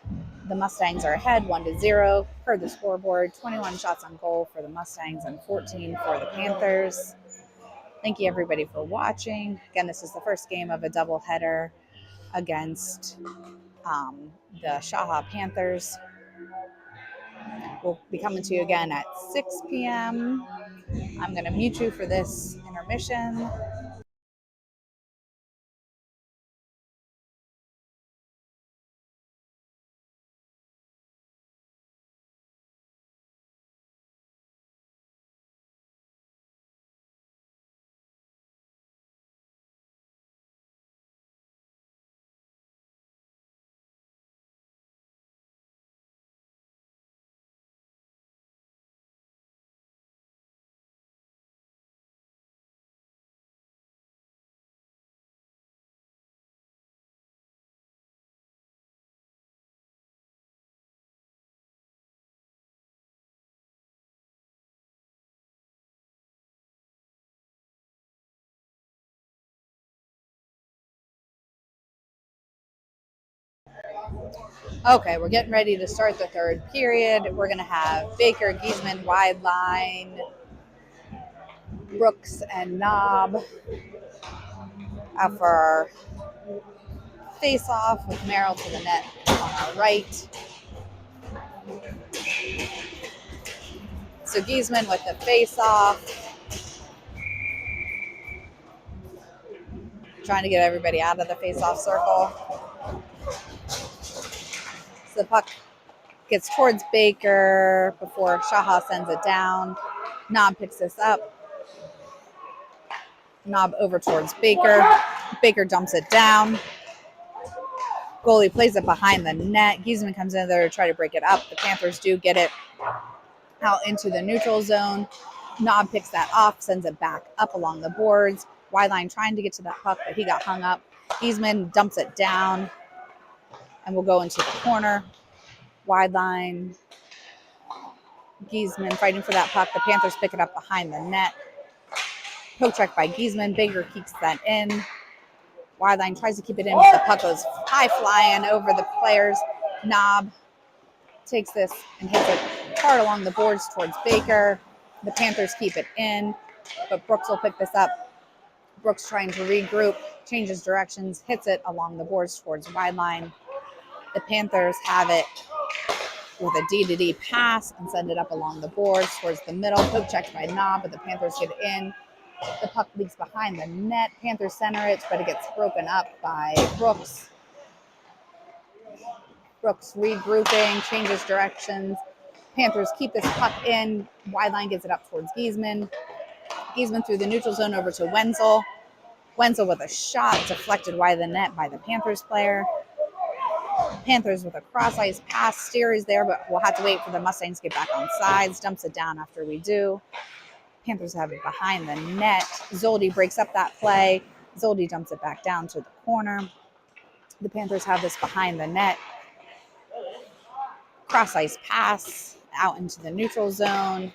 the Mustangs are ahead 1-0 per the scoreboard. 21 shots on goal for the Mustangs and 14 for the Panthers. Thank you everybody for watching. Again, this is the first game of a doubleheader against the SHAHA Panthers. We'll be coming to you again at 6 p.m. I'm going to mute you for this intermission. Okay, we're getting ready to start the third period. We're going to have Baker, Giesman, wide line, Brooks, and Knob out for our face-off with Merrill to the net on our right. So Giesman with the face-off. Trying to get everybody out of the face-off circle. So the puck gets towards Baker before SHAHA sends it down. Knob picks this up. Knob over towards Baker. Baker dumps it down. Goalie plays it behind the net. Giesman comes in there to try to break it up. The Panthers do get it out into the neutral zone. Knob picks that off, sends it back up along the boards. Wideline trying to get to that puck, but he got hung up. Giesman dumps it down, and we'll go into the corner. Wideline. Giesman fighting for that puck. The Panthers pick it up behind the net. Poke check by Giesman. Baker keeps that in. Wideline tries to keep it in, but the puck goes high flying over the players. Knob takes this and hits it hard along the boards towards Baker. The Panthers keep it in, but Brooks will pick this up. Brooks trying to regroup, changes directions, hits it along the boards towards Wideline. The Panthers have it with a D-to-D pass and send it up along the boards towards the middle. Poke checked by Knob, but the Panthers get in. The puck leaks behind the net. Panthers center it, but it gets broken up by Brooks. Brooks regrouping, changes directions. Panthers keep this puck in. Wide line gets it up towards Giesman. Giesman through the neutral zone over to Wenzel. Wenzel with a shot deflected wide of the net by the Panthers player. Panthers with a cross ice pass. Steer is there, but we'll have to wait for the Mustangs to get back on sides. Dumps it down after we do. Panthers have it behind the net. Zoldi breaks up that play. Zoldi dumps it back down to the corner. The Panthers have this behind the net. Cross ice pass out into the neutral zone.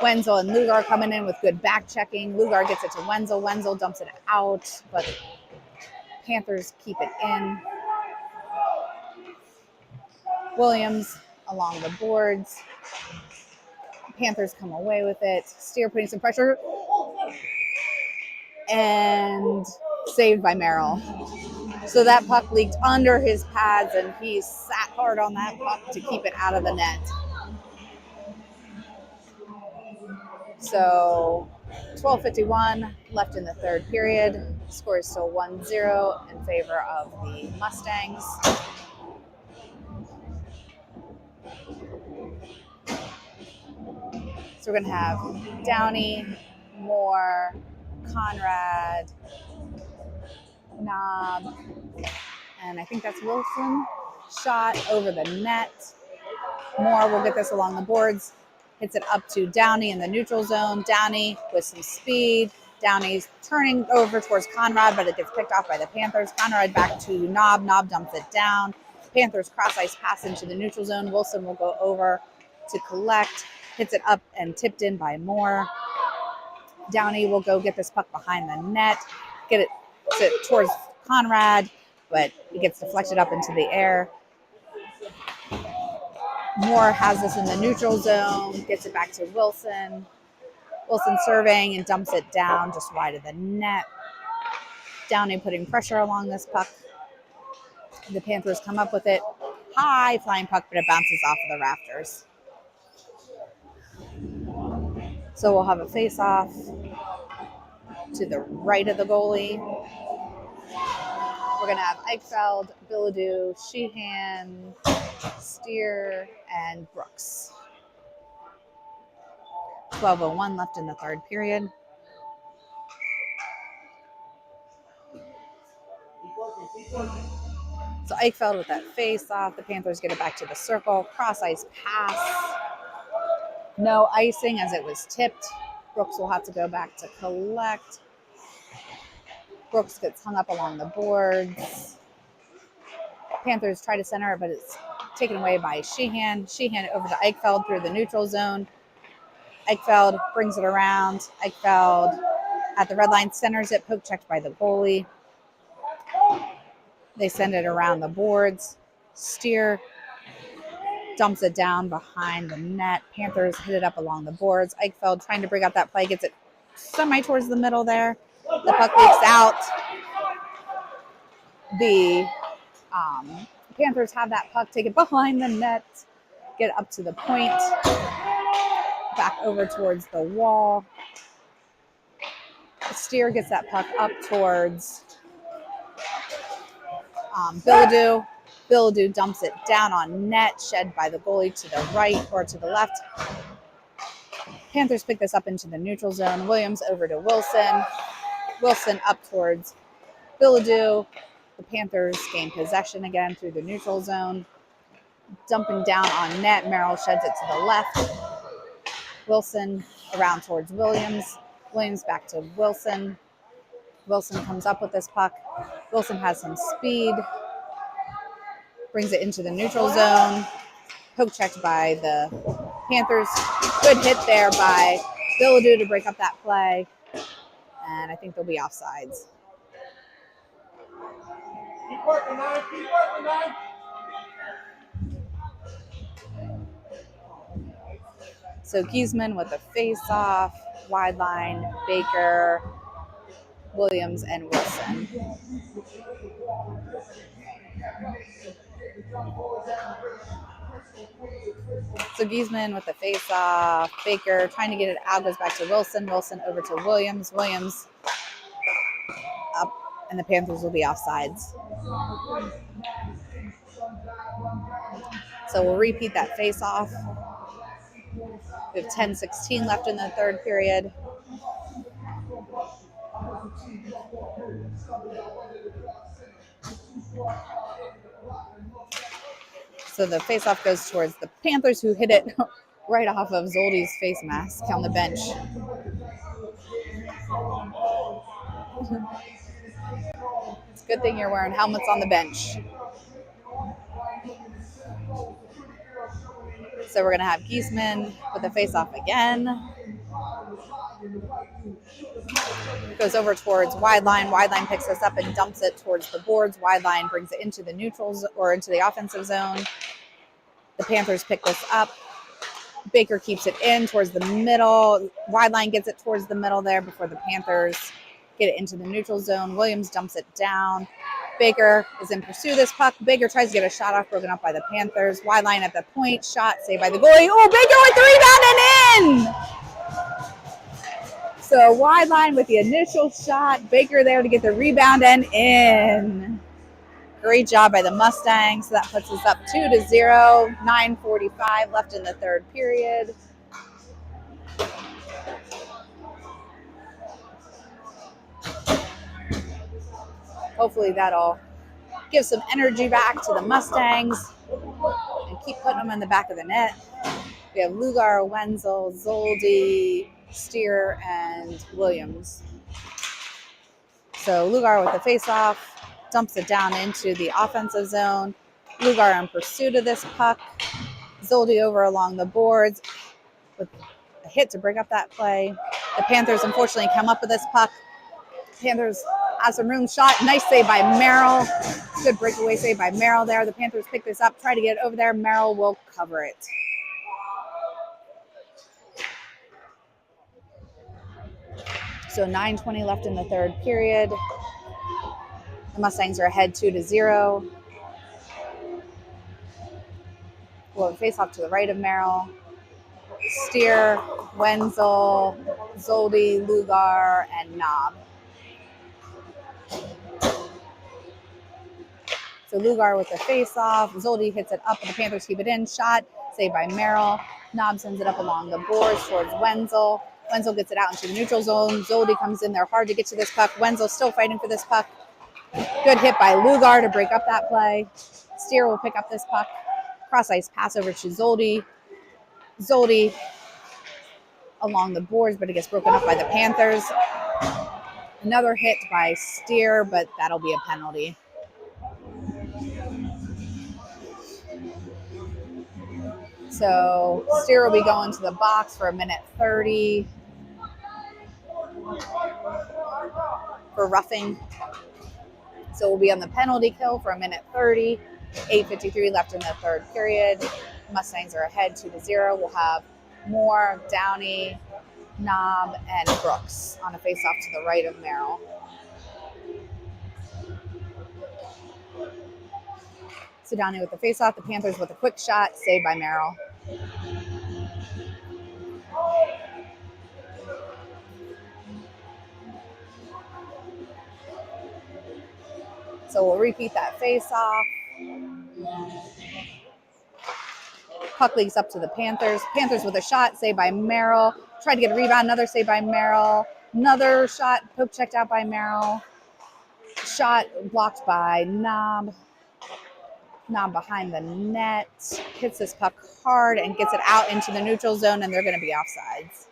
Wenzel and Lugar coming in with good back checking. Lugar gets it to Wenzel. Wenzel dumps it out, but Panthers keep it in. Williams along the boards. Panthers come away with it. Steer putting some pressure. And saved by Merrill. So that puck leaked under his pads, and he sat hard on that puck to keep it out of the net. So 12:51 left in the third period. Score is still 1-0 in favor of the Mustangs. So we're going to have Downey, Moore, Conrad, Knob, and I think that's Wilson. Shot over the net. Moore will get this along the boards. Hits it up to Downey in the neutral zone. Downey with some speed. Downey's turning over towards Conrad, but it gets picked off by the Panthers. Conrad back to Knob. Knob dumps it down. Panthers cross ice pass into the neutral zone. Wilson will go over to collect. Hits it up and tipped in by Moore. Downey will go get this puck behind the net. Get it towards Conrad, but it gets deflected up into the air. Moore has this in the neutral zone, gets it back to Wilson. Wilson serving and dumps it down just wide of the net. Downey putting pressure along this puck. The Panthers come up with it. High flying puck, but it bounces off of the rafters. So we'll have a face-off to the right of the goalie. We're going to have Eichfeld, Bilodeau, Sheehan, Steer, and Brooks. 12:01 left in the third period. So Eichfeld with that face-off. The Panthers get it back to the circle. Cross-ice pass. No icing as it was tipped. Brooks will have to go back to collect. Brooks gets hung up along the boards. Panthers try to center it, but it's taken away by Sheehan. Sheehan over to Eichfeld through the neutral zone. Eichfeld brings it around. Eichfeld at the red line centers it, poke checked by the goalie. They send it around the boards. Steer dumps it down behind the net. Panthers hit it up along the boards. Eichfeld trying to bring up that play, gets it semi towards the middle there. The puck leaks out. The Panthers have that puck, take it behind the net, get up to the point, back over towards the wall. Steer gets that puck up towards Bilodeau. Bilodeau dumps it down on net, shed by the goalie to the right or to the left. Panthers pick this up into the neutral zone. Williams over to Wilson. Wilson up towards Bilodeau. The Panthers gain possession again through the neutral zone. Dumping down on net. Merrill sheds it to the left. Wilson around towards Williams. Williams back to Wilson. Wilson comes up with this puck. Wilson has some speed. Brings it into the neutral zone. Poke checked by the Panthers. Good hit there by Bilodeau to break up that play. And I think they'll be offsides. Keep working, man. Keep working, man. So Giesman with a face-off, wide line, Baker, Williams, and Wilson. So Giesman with the face-off. Baker trying to get it out, goes back to Wilson. Wilson over to Williams. Williams up, and the Panthers will be offsides. So we'll repeat that face-off. We have 10:16 left in the third period. So the face-off goes towards the Panthers, who hit it right off of Zoldy's face mask on the bench. It's a good thing you're wearing helmets on the bench. So we're going to have Giesman with the face-off again. Goes over towards wide line. Wide line picks us up and dumps it towards the boards. Wide line brings it into the neutrals or into the offensive zone. The Panthers pick this up. Baker keeps it in towards the middle. Wide line gets it towards the middle there before the Panthers get it into the neutral zone. Williams dumps it down. Baker is in pursuit of this puck. Baker tries to get a shot off, broken up by the Panthers. Wide line at the point. Shot saved by the goalie. Oh, Baker with the rebound and in! So wide line with the initial shot. Baker there to get the rebound and in. Great job by the Mustangs. So that puts us up 2-0. 9:45 left in the third period. Hopefully that'll give some energy back to the Mustangs and keep putting them in the back of the net. We have Lugar, Wenzel, Zoldy, Steer, and Williams. So Lugar with the face-off dumps it down into the offensive zone. Lugar in pursuit of this puck. Zoldy over along the boards with a hit to break up that play. The Panthers unfortunately come up with this puck. Panthers have some room. Shot. Nice save by Merrill. Good breakaway save by Merrill there. The Panthers pick this up, try to get it over there. Merrill will cover it. So 9:20 left in the third period. The Mustangs are ahead 2-0. We'll have a face-off to the right of Merrill. Steer, Wenzel, Zoldy, Lugar, and Knob. So Lugar with the face-off. Zoldy hits it up, and the Panthers keep it in. Shot, saved by Merrill. Knob sends it up along the boards towards Wenzel. Wenzel gets it out into the neutral zone. Zoldy comes in there hard to get to this puck. Wenzel still fighting for this puck. Good hit by Lugar to break up that play. Steer will pick up this puck. Cross-ice pass over to Zoldy. Zoldy along the boards, but it gets broken up by the Panthers. Another hit by Steer, but that'll be a penalty. So Steer will be going to the box for 1:30 for roughing. So we'll be on the penalty kill for 1:30. 8:53 left in the third period. Mustangs are ahead 2-0. We'll have Moore, Downey, Knob, and Brooks on a face-off to the right of Merrill. So Downey with the face-off. The Panthers with a quick shot, saved by Merrill. So we'll repeat that face-off. Puck leaks up to the Panthers. Panthers with a shot, saved by Merrill. Tried to get a rebound, another save by Merrill. Another shot, poke checked out by Merrill. Shot blocked by Knob. Knob behind the net. Hits this puck hard and gets it out into the neutral zone, and they're going to be offsides.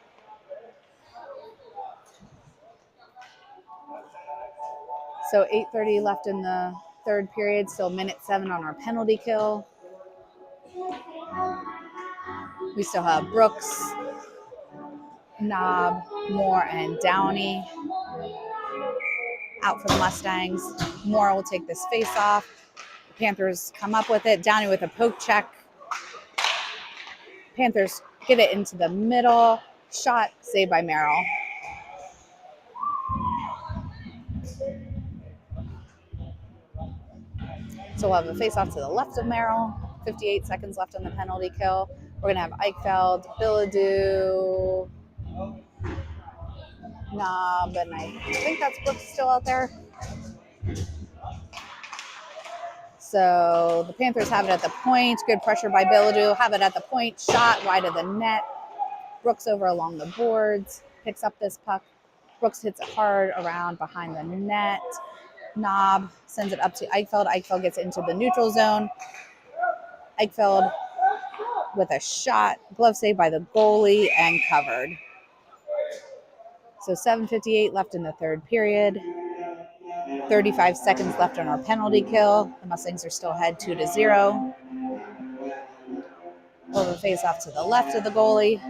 So 8:30 left in the third period, still 1:07 on our penalty kill. We still have Brooks, Knob, Moore, and Downey out for the Mustangs. Moore will take this face off. The Panthers come up with it. Downey with a poke check. Panthers get it into the middle. Shot saved by Merrill. So we'll have a face-off to the left of Merrill. 58 seconds left on the penalty kill. We're going to have Eichfeld, Billadou, Knob, and I think that's Brooks still out there. So the Panthers have it at the point. Good pressure by Billadou. Have it at the point. Shot wide of the net. Brooks over along the boards. Picks up this puck. Brooks hits it hard around behind the net. Knob sends it up to Eichfeld. Eichfeld gets into the neutral zone. Eichfeld with a shot. Glove save by the goalie and covered. So 7:58 left in the third period. 35 seconds left on our penalty kill. The Mustangs are still ahead 2-0. We'll have a face off to the left of the goalie.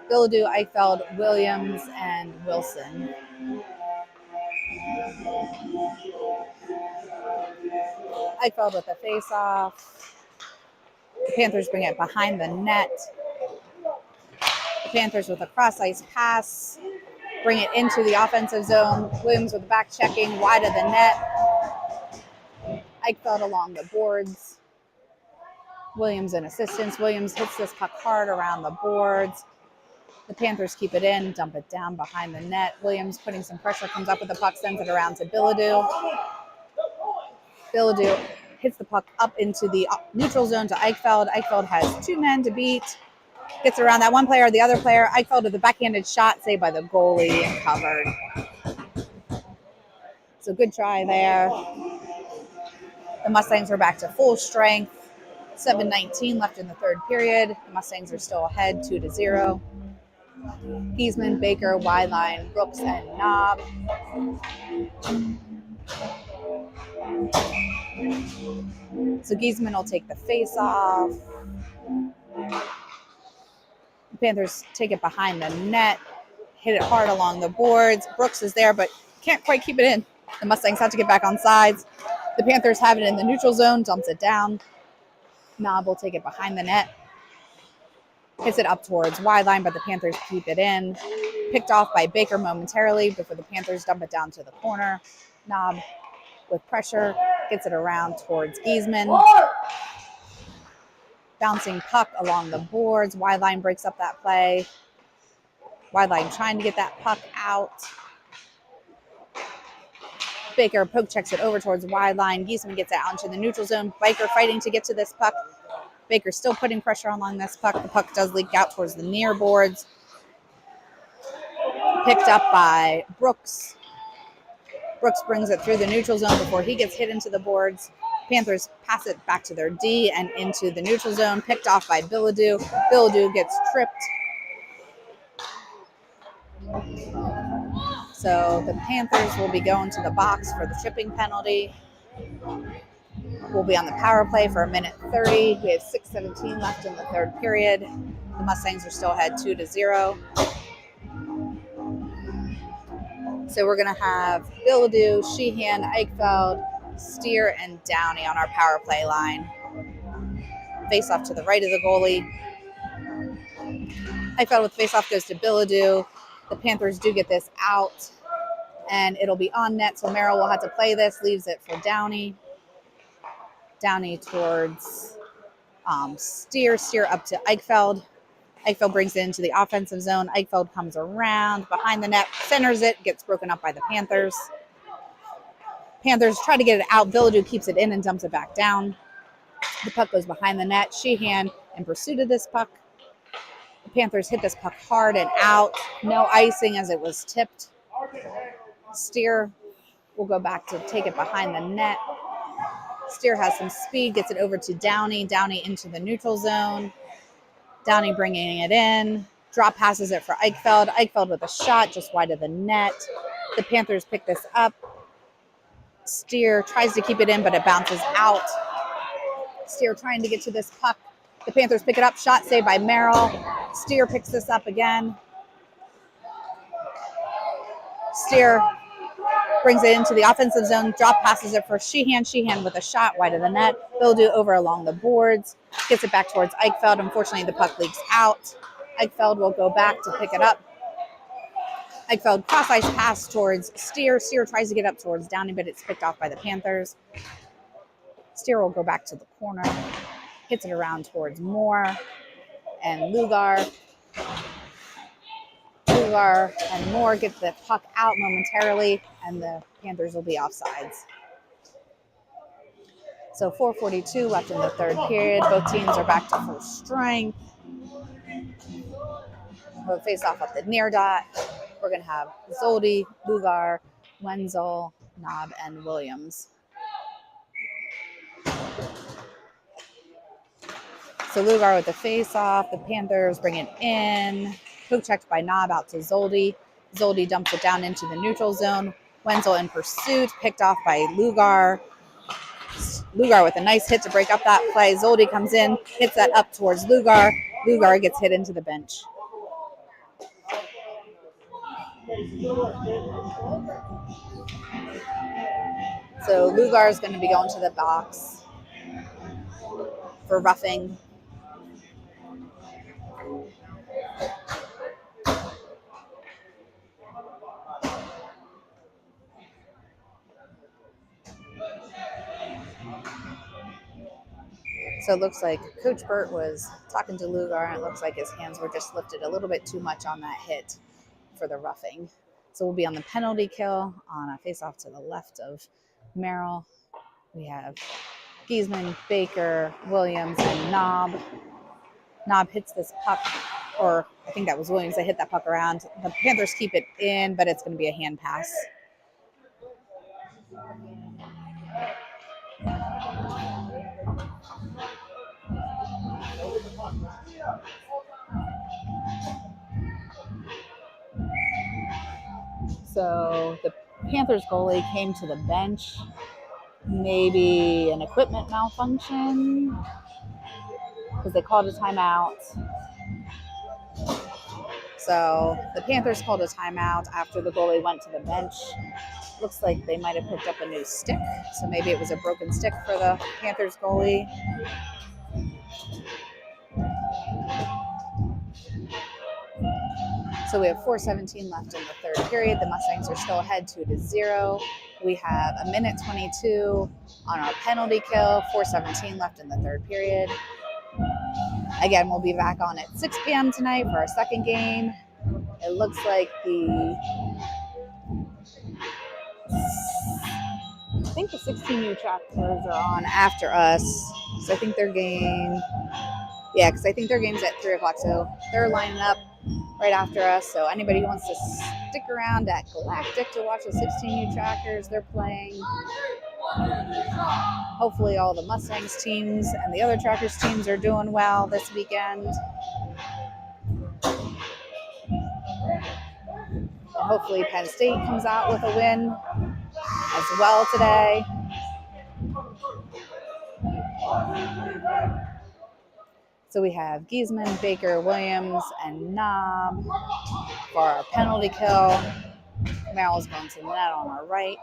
Billadou, Eichfeld, Williams, and Wilson. Eichfeld with a face off. The Panthers bring it behind the net. The Panthers with a cross ice pass. Bring it into the offensive zone. Williams with back checking wide of the net. Eichfeld along the boards. Williams in assistance. Williams hits this puck hard around the boards. The Panthers keep it in, dump it down behind the net. Williams putting some pressure, comes up with the puck, sends it around to Billadou. Billadou hits the puck up into the neutral zone to Eichfeld. Eichfeld has two men to beat. Gets around that one player, the other player. Eichfeld with a backhanded shot, saved by the goalie and covered. So good try there. The Mustangs are back to full strength. 7:19 left in the third period. The Mustangs are still ahead 2-0. Giesman, Baker, Wideline, Brooks, and Knob. So Giesman will take the face off. The Panthers take it behind the net, hit it hard along the boards. Brooks is there, but can't quite keep it in. The Mustangs have to get back on sides. The Panthers have it in the neutral zone, dumps it down. Knob will take it behind the net. Hits it up towards Wideline, but the Panthers keep it in. Picked off by Baker momentarily before the Panthers dump it down to the corner. Knob with pressure, gets it around towards Giesman. Bouncing puck along the boards. Wideline breaks up that play. Wideline trying to get that puck out. Baker poke checks it over towards Wideline. Giesman gets it out into the neutral zone. Baker fighting to get to this puck. Baker still putting pressure along this puck. The puck does leak out towards the near boards. Picked up by Brooks. Brooks brings it through the neutral zone before he gets hit into the boards. Panthers pass it back to their D and into the neutral zone. Picked off by Billadou. Billadou gets tripped. So the Panthers will be going to the box for the tripping penalty. We'll be on the power play for 1:30. We have 6:17 left in the third period. The Mustangs are still ahead 2-0. So we're going to have Billadou, Sheehan, Eichfeld, Steer, and Downey on our power play line. Face off to the right of the goalie. Eichfeld with face off goes to Billadou. The Panthers do get this out, and it'll be on net, so Merrill will have to play this, leaves it for Downey. Downey towards Steer up to Eichfeld. Eichfeld brings it into the offensive zone. Eichfeld comes around behind the net, centers it, gets broken up by the Panthers. Panthers try to get it out. Billadou keeps it in and dumps it back down. The puck goes behind the net. Sheehan in pursuit of this puck. The Panthers hit this puck hard and out. No icing as it was tipped. Steer will go back to take it behind the net. Steer has some speed, gets it over to Downey. Downey into the neutral zone. Downey bringing it in. Drop passes it for Eichfeld. Eichfeld with a shot just wide of the net. The Panthers pick this up. Steer tries to keep it in, but it bounces out. Steer trying to get to this puck. The Panthers pick it up. Shot saved by Merrill. Steer picks this up again. Steer brings it into the offensive zone. Drop passes it for Sheehan. Sheehan with a shot wide of the net. Billadou over along the boards. Gets it back towards Eichfeld. Unfortunately, the puck leaks out. Eichfeld will go back to pick it up. Eichfeld cross-ice pass towards Steer. Steer tries to get up towards Downey, but it's picked off by the Panthers. Steer will go back to the corner, hits it around towards Moore and Lugar. Lugar and Moore get the puck out momentarily, and the Panthers will be offsides. So 4:42 left in the third period. Both teams are back to full strength. We'll face off at the near dot. We're going to have Zoldi, Lugar, Wenzel, Knob, and Williams. So Lugar with the face-off. The Panthers bring it in. Poke checked by Knob out to Zoldi. Zoldi dumps it down into the neutral zone. Wenzel in pursuit, picked off by Lugar. Lugar with a nice hit to break up that play. Zoldi comes in, hits that up towards Lugar. Lugar gets hit into the bench. So Lugar is going to be going to the box for roughing. So it looks like Coach Burt was talking to Lugar, and it looks like his hands were just lifted a little bit too much on that hit for the roughing. So we'll be on the penalty kill on a face-off to the left of Merrill. We have Giesman, Baker, Williams, and Knob. Knob hits this puck, or I think that was Williams that hit that puck around. The Panthers keep it in, but it's going to be a hand pass. So the Panthers goalie came to the bench. Maybe an equipment malfunction because they called a timeout. So the Panthers called a timeout after the goalie went to the bench. Looks like they might have picked up a new stick. So maybe it was a broken stick for the Panthers goalie. So we have 4:17 left in the third period. The Mustangs are still ahead 2-0. We have a minute 22 on our penalty kill. 4:17 left in the third period. Again, we'll be back on at 6 p.m. tonight for our second game. It looks like I think the 16 new trackers are on after us. So I think their game, because I think their game's at 3 o'clock. So they're lining up right after us. So anybody who wants to stick around at Galactic to watch the 16 new trackers, they're playing. Hopefully all the Mustangs teams and the other trackers teams are doing well this weekend. And hopefully Penn State comes out with a win as well today. So we have Giesman, Baker, Williams, and Knob for our penalty kill. Merrill's going to the net on our right.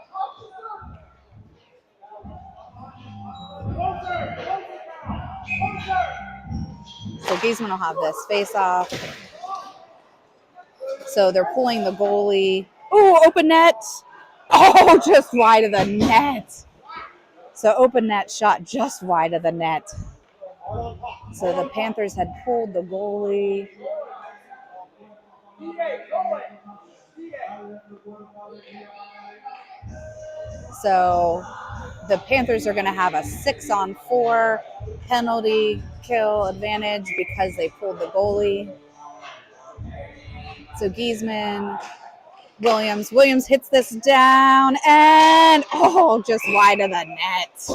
So Giesman will have this face-off. So they're pulling the goalie. Oh, open net. Oh, just wide of the net. So open net shot just wide of the net. So the Panthers had pulled the goalie. So the Panthers are going to have a 6-on-4 penalty kill advantage because they pulled the goalie. So Giesman, Williams hits this down and just wide of the net.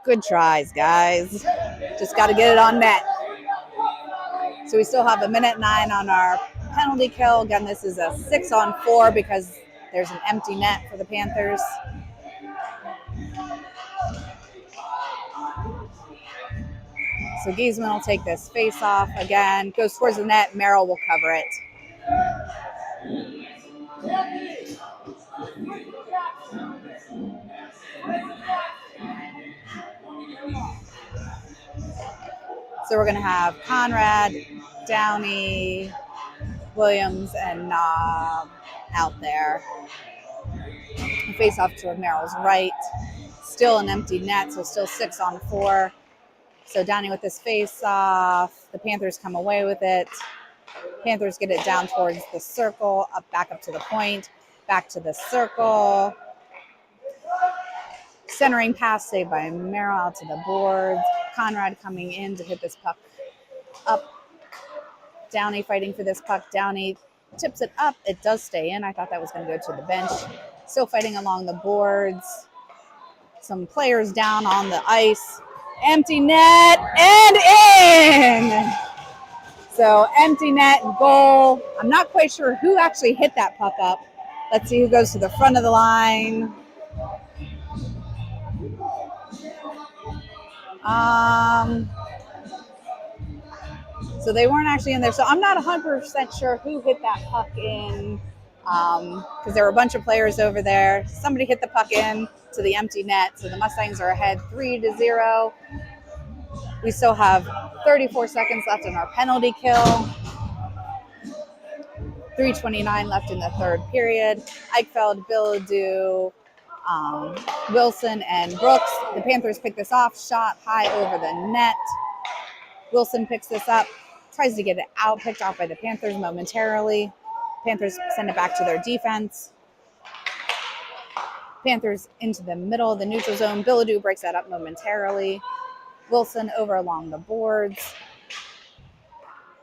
Good tries, guys. Just got to get it on net. So we still have a minute 9 on our penalty kill. Again, this is a 6-on-4 because there's an empty net for the Panthers. So Giesman will take this face off again, goes towards the net. Merrill will cover it. So we're going to have Conrad, Downey, Williams, and Knob out there. Face off to Merrill's right. Still an empty net, so still 6-on-4. So Downey with this face off. The Panthers come away with it. Panthers get it down towards the circle, back up to the point, back to the circle. Centering pass saved by Merrill out to the boards. Conrad coming in to hit this puck up. Downey fighting for this puck. Downey tips it up. It does stay in. I thought that was going to go to the bench. Still fighting along the boards. Some players down on the ice. Empty net and in. So empty net goal. I'm not quite sure who actually hit that puck up. Let's see who goes to the front of the line. So they weren't actually in there. So I'm not 100% sure who hit that puck in, because there were a bunch of players over there. Somebody hit the puck in to the empty net. So the Mustangs are ahead 3-0. We still have 34 seconds left in our penalty kill. 3:29 left in the third period. Eichfeld, Bilodeau, Wilson, and Brooks. The Panthers pick this off. Shot high over the net. Wilson picks this up. Tries to get it out. Picked off by the Panthers momentarily. Panthers send it back to their defense. Panthers into the middle of the neutral zone. Bilodeau breaks that up momentarily. Wilson over along the boards.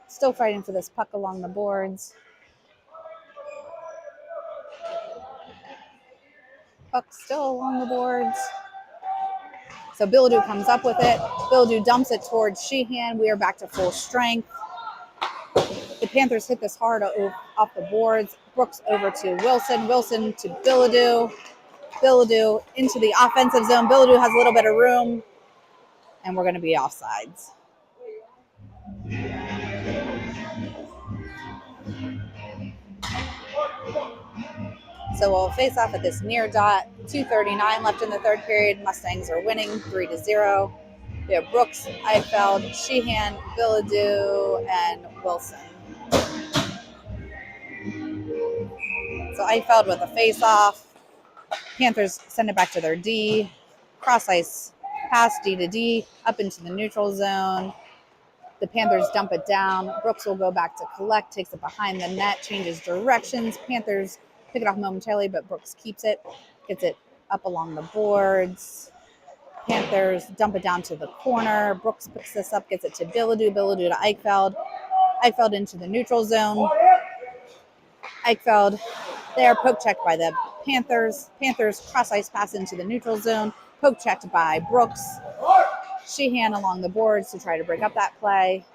Still fighting for this puck along the boards. Puck still along the boards. So Bilodeau comes up with it. Bilodeau dumps it towards Sheehan. We are back to full strength. The Panthers hit this hard off the boards. Brooks over to Wilson. Wilson to Bilodeau. Bilodeau into the offensive zone. Bilodeau has a little bit of room. And we're going to be offsides. So we'll face off at this near dot. 2:39 left in the third period. Mustangs are winning 3-0. We have Brooks, Eichfeld, Sheehan, Bilodeau, and Wilson. So Eichfeld with a face-off. Panthers send it back to their D. Cross ice pass D to D up into the neutral zone. The Panthers dump it down. Brooks will go back to collect, takes it behind the net, changes directions. Panthers pick it off momentarily, but Brooks keeps it, gets it up along the boards. Panthers dump it down to the corner. Brooks picks this up, gets it to Bilodeau. Bilodeau to Eichfeld. Eichfeld into the neutral zone. Eichfeld there, poke checked by the Panthers. Panthers cross ice pass into the neutral zone. Poke checked by Brooks. Sheehan along the boards to try to break up that play.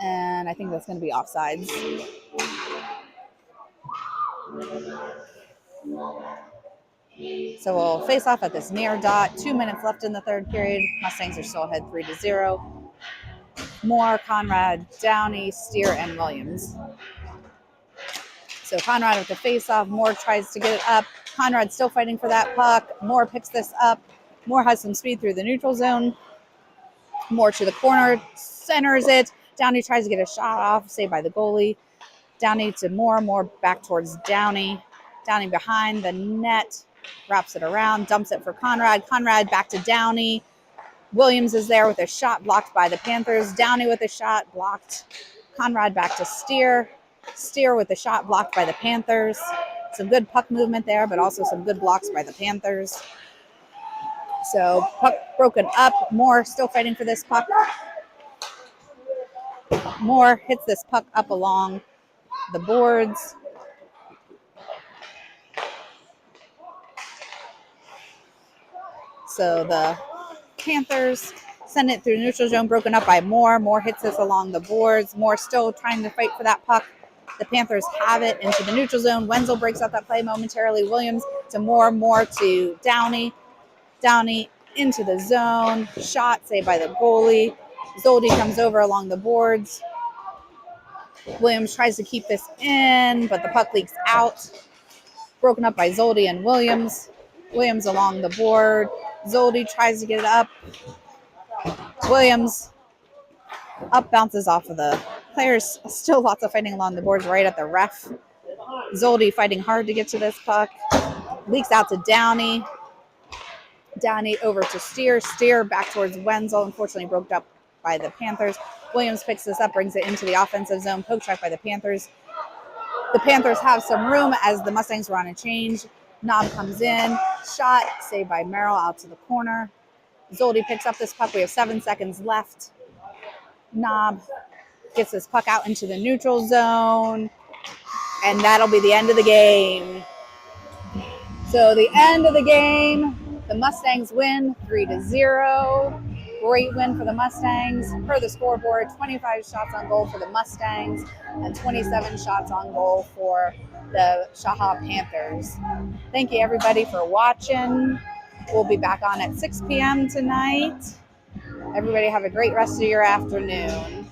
And I think that's going to be offsides. So we'll face off at this near dot. 2 minutes left in the third period. Mustangs are still ahead 3-0. Moore, Conrad, Downey, Steer, and Williams. So Conrad with the face-off. Moore tries to get it up. Conrad still fighting for that puck. Moore picks this up. Moore has some speed through the neutral zone. Moore to the corner, centers it. Downey tries to get a shot off, saved by the goalie. Downey to Moore. Moore back towards Downey. Downey behind the net, wraps it around, dumps it for Conrad. Conrad back to Downey. Williams is there with a shot blocked by the Panthers. Downey with a shot blocked. Conrad back to Steer. Steer with a shot blocked by the Panthers. Some good puck movement there, but also some good blocks by the Panthers. So puck broken up. Moore still fighting for this puck. Moore hits this puck up along the boards. So the Panthers send it through neutral zone, broken up by Moore. Moore hits this along the boards. Moore still trying to fight for that puck. The Panthers have it into the neutral zone. Wenzel breaks out that play momentarily. Williams to Moore. Moore to Downey. Downey into the zone. Shot saved by the goalie. Zoldi comes over along the boards. Williams tries to keep this in, but the puck leaks out. Broken up by Zoldi and Williams. Williams along the board. Zoldi tries to get it up. Williams up, bounces off of the players. Still lots of fighting along the boards right at the ref. Zoldi fighting hard to get to this puck. Leaks out to Downey. Downey over to Steer. Steer back towards Wenzel. Unfortunately broke up by the Panthers. Williams picks this up, brings it into the offensive zone. Poke check by the Panthers. The Panthers have some room as the Mustangs were on a change. Knob comes in. Shot saved by Merrill out to the corner. Zoldi picks up this puck. We have 7 seconds left. Knob gets this puck out into the neutral zone. And that'll be the end of the game. So the end of the game, the Mustangs win 3-0. Great win for the Mustangs. Per the scoreboard, 25 shots on goal for the Mustangs and 27 shots on goal for the SHAHA Panthers. Thank you everybody for watching. We'll be back on at 6 p.m. tonight. Everybody have a great rest of your afternoon.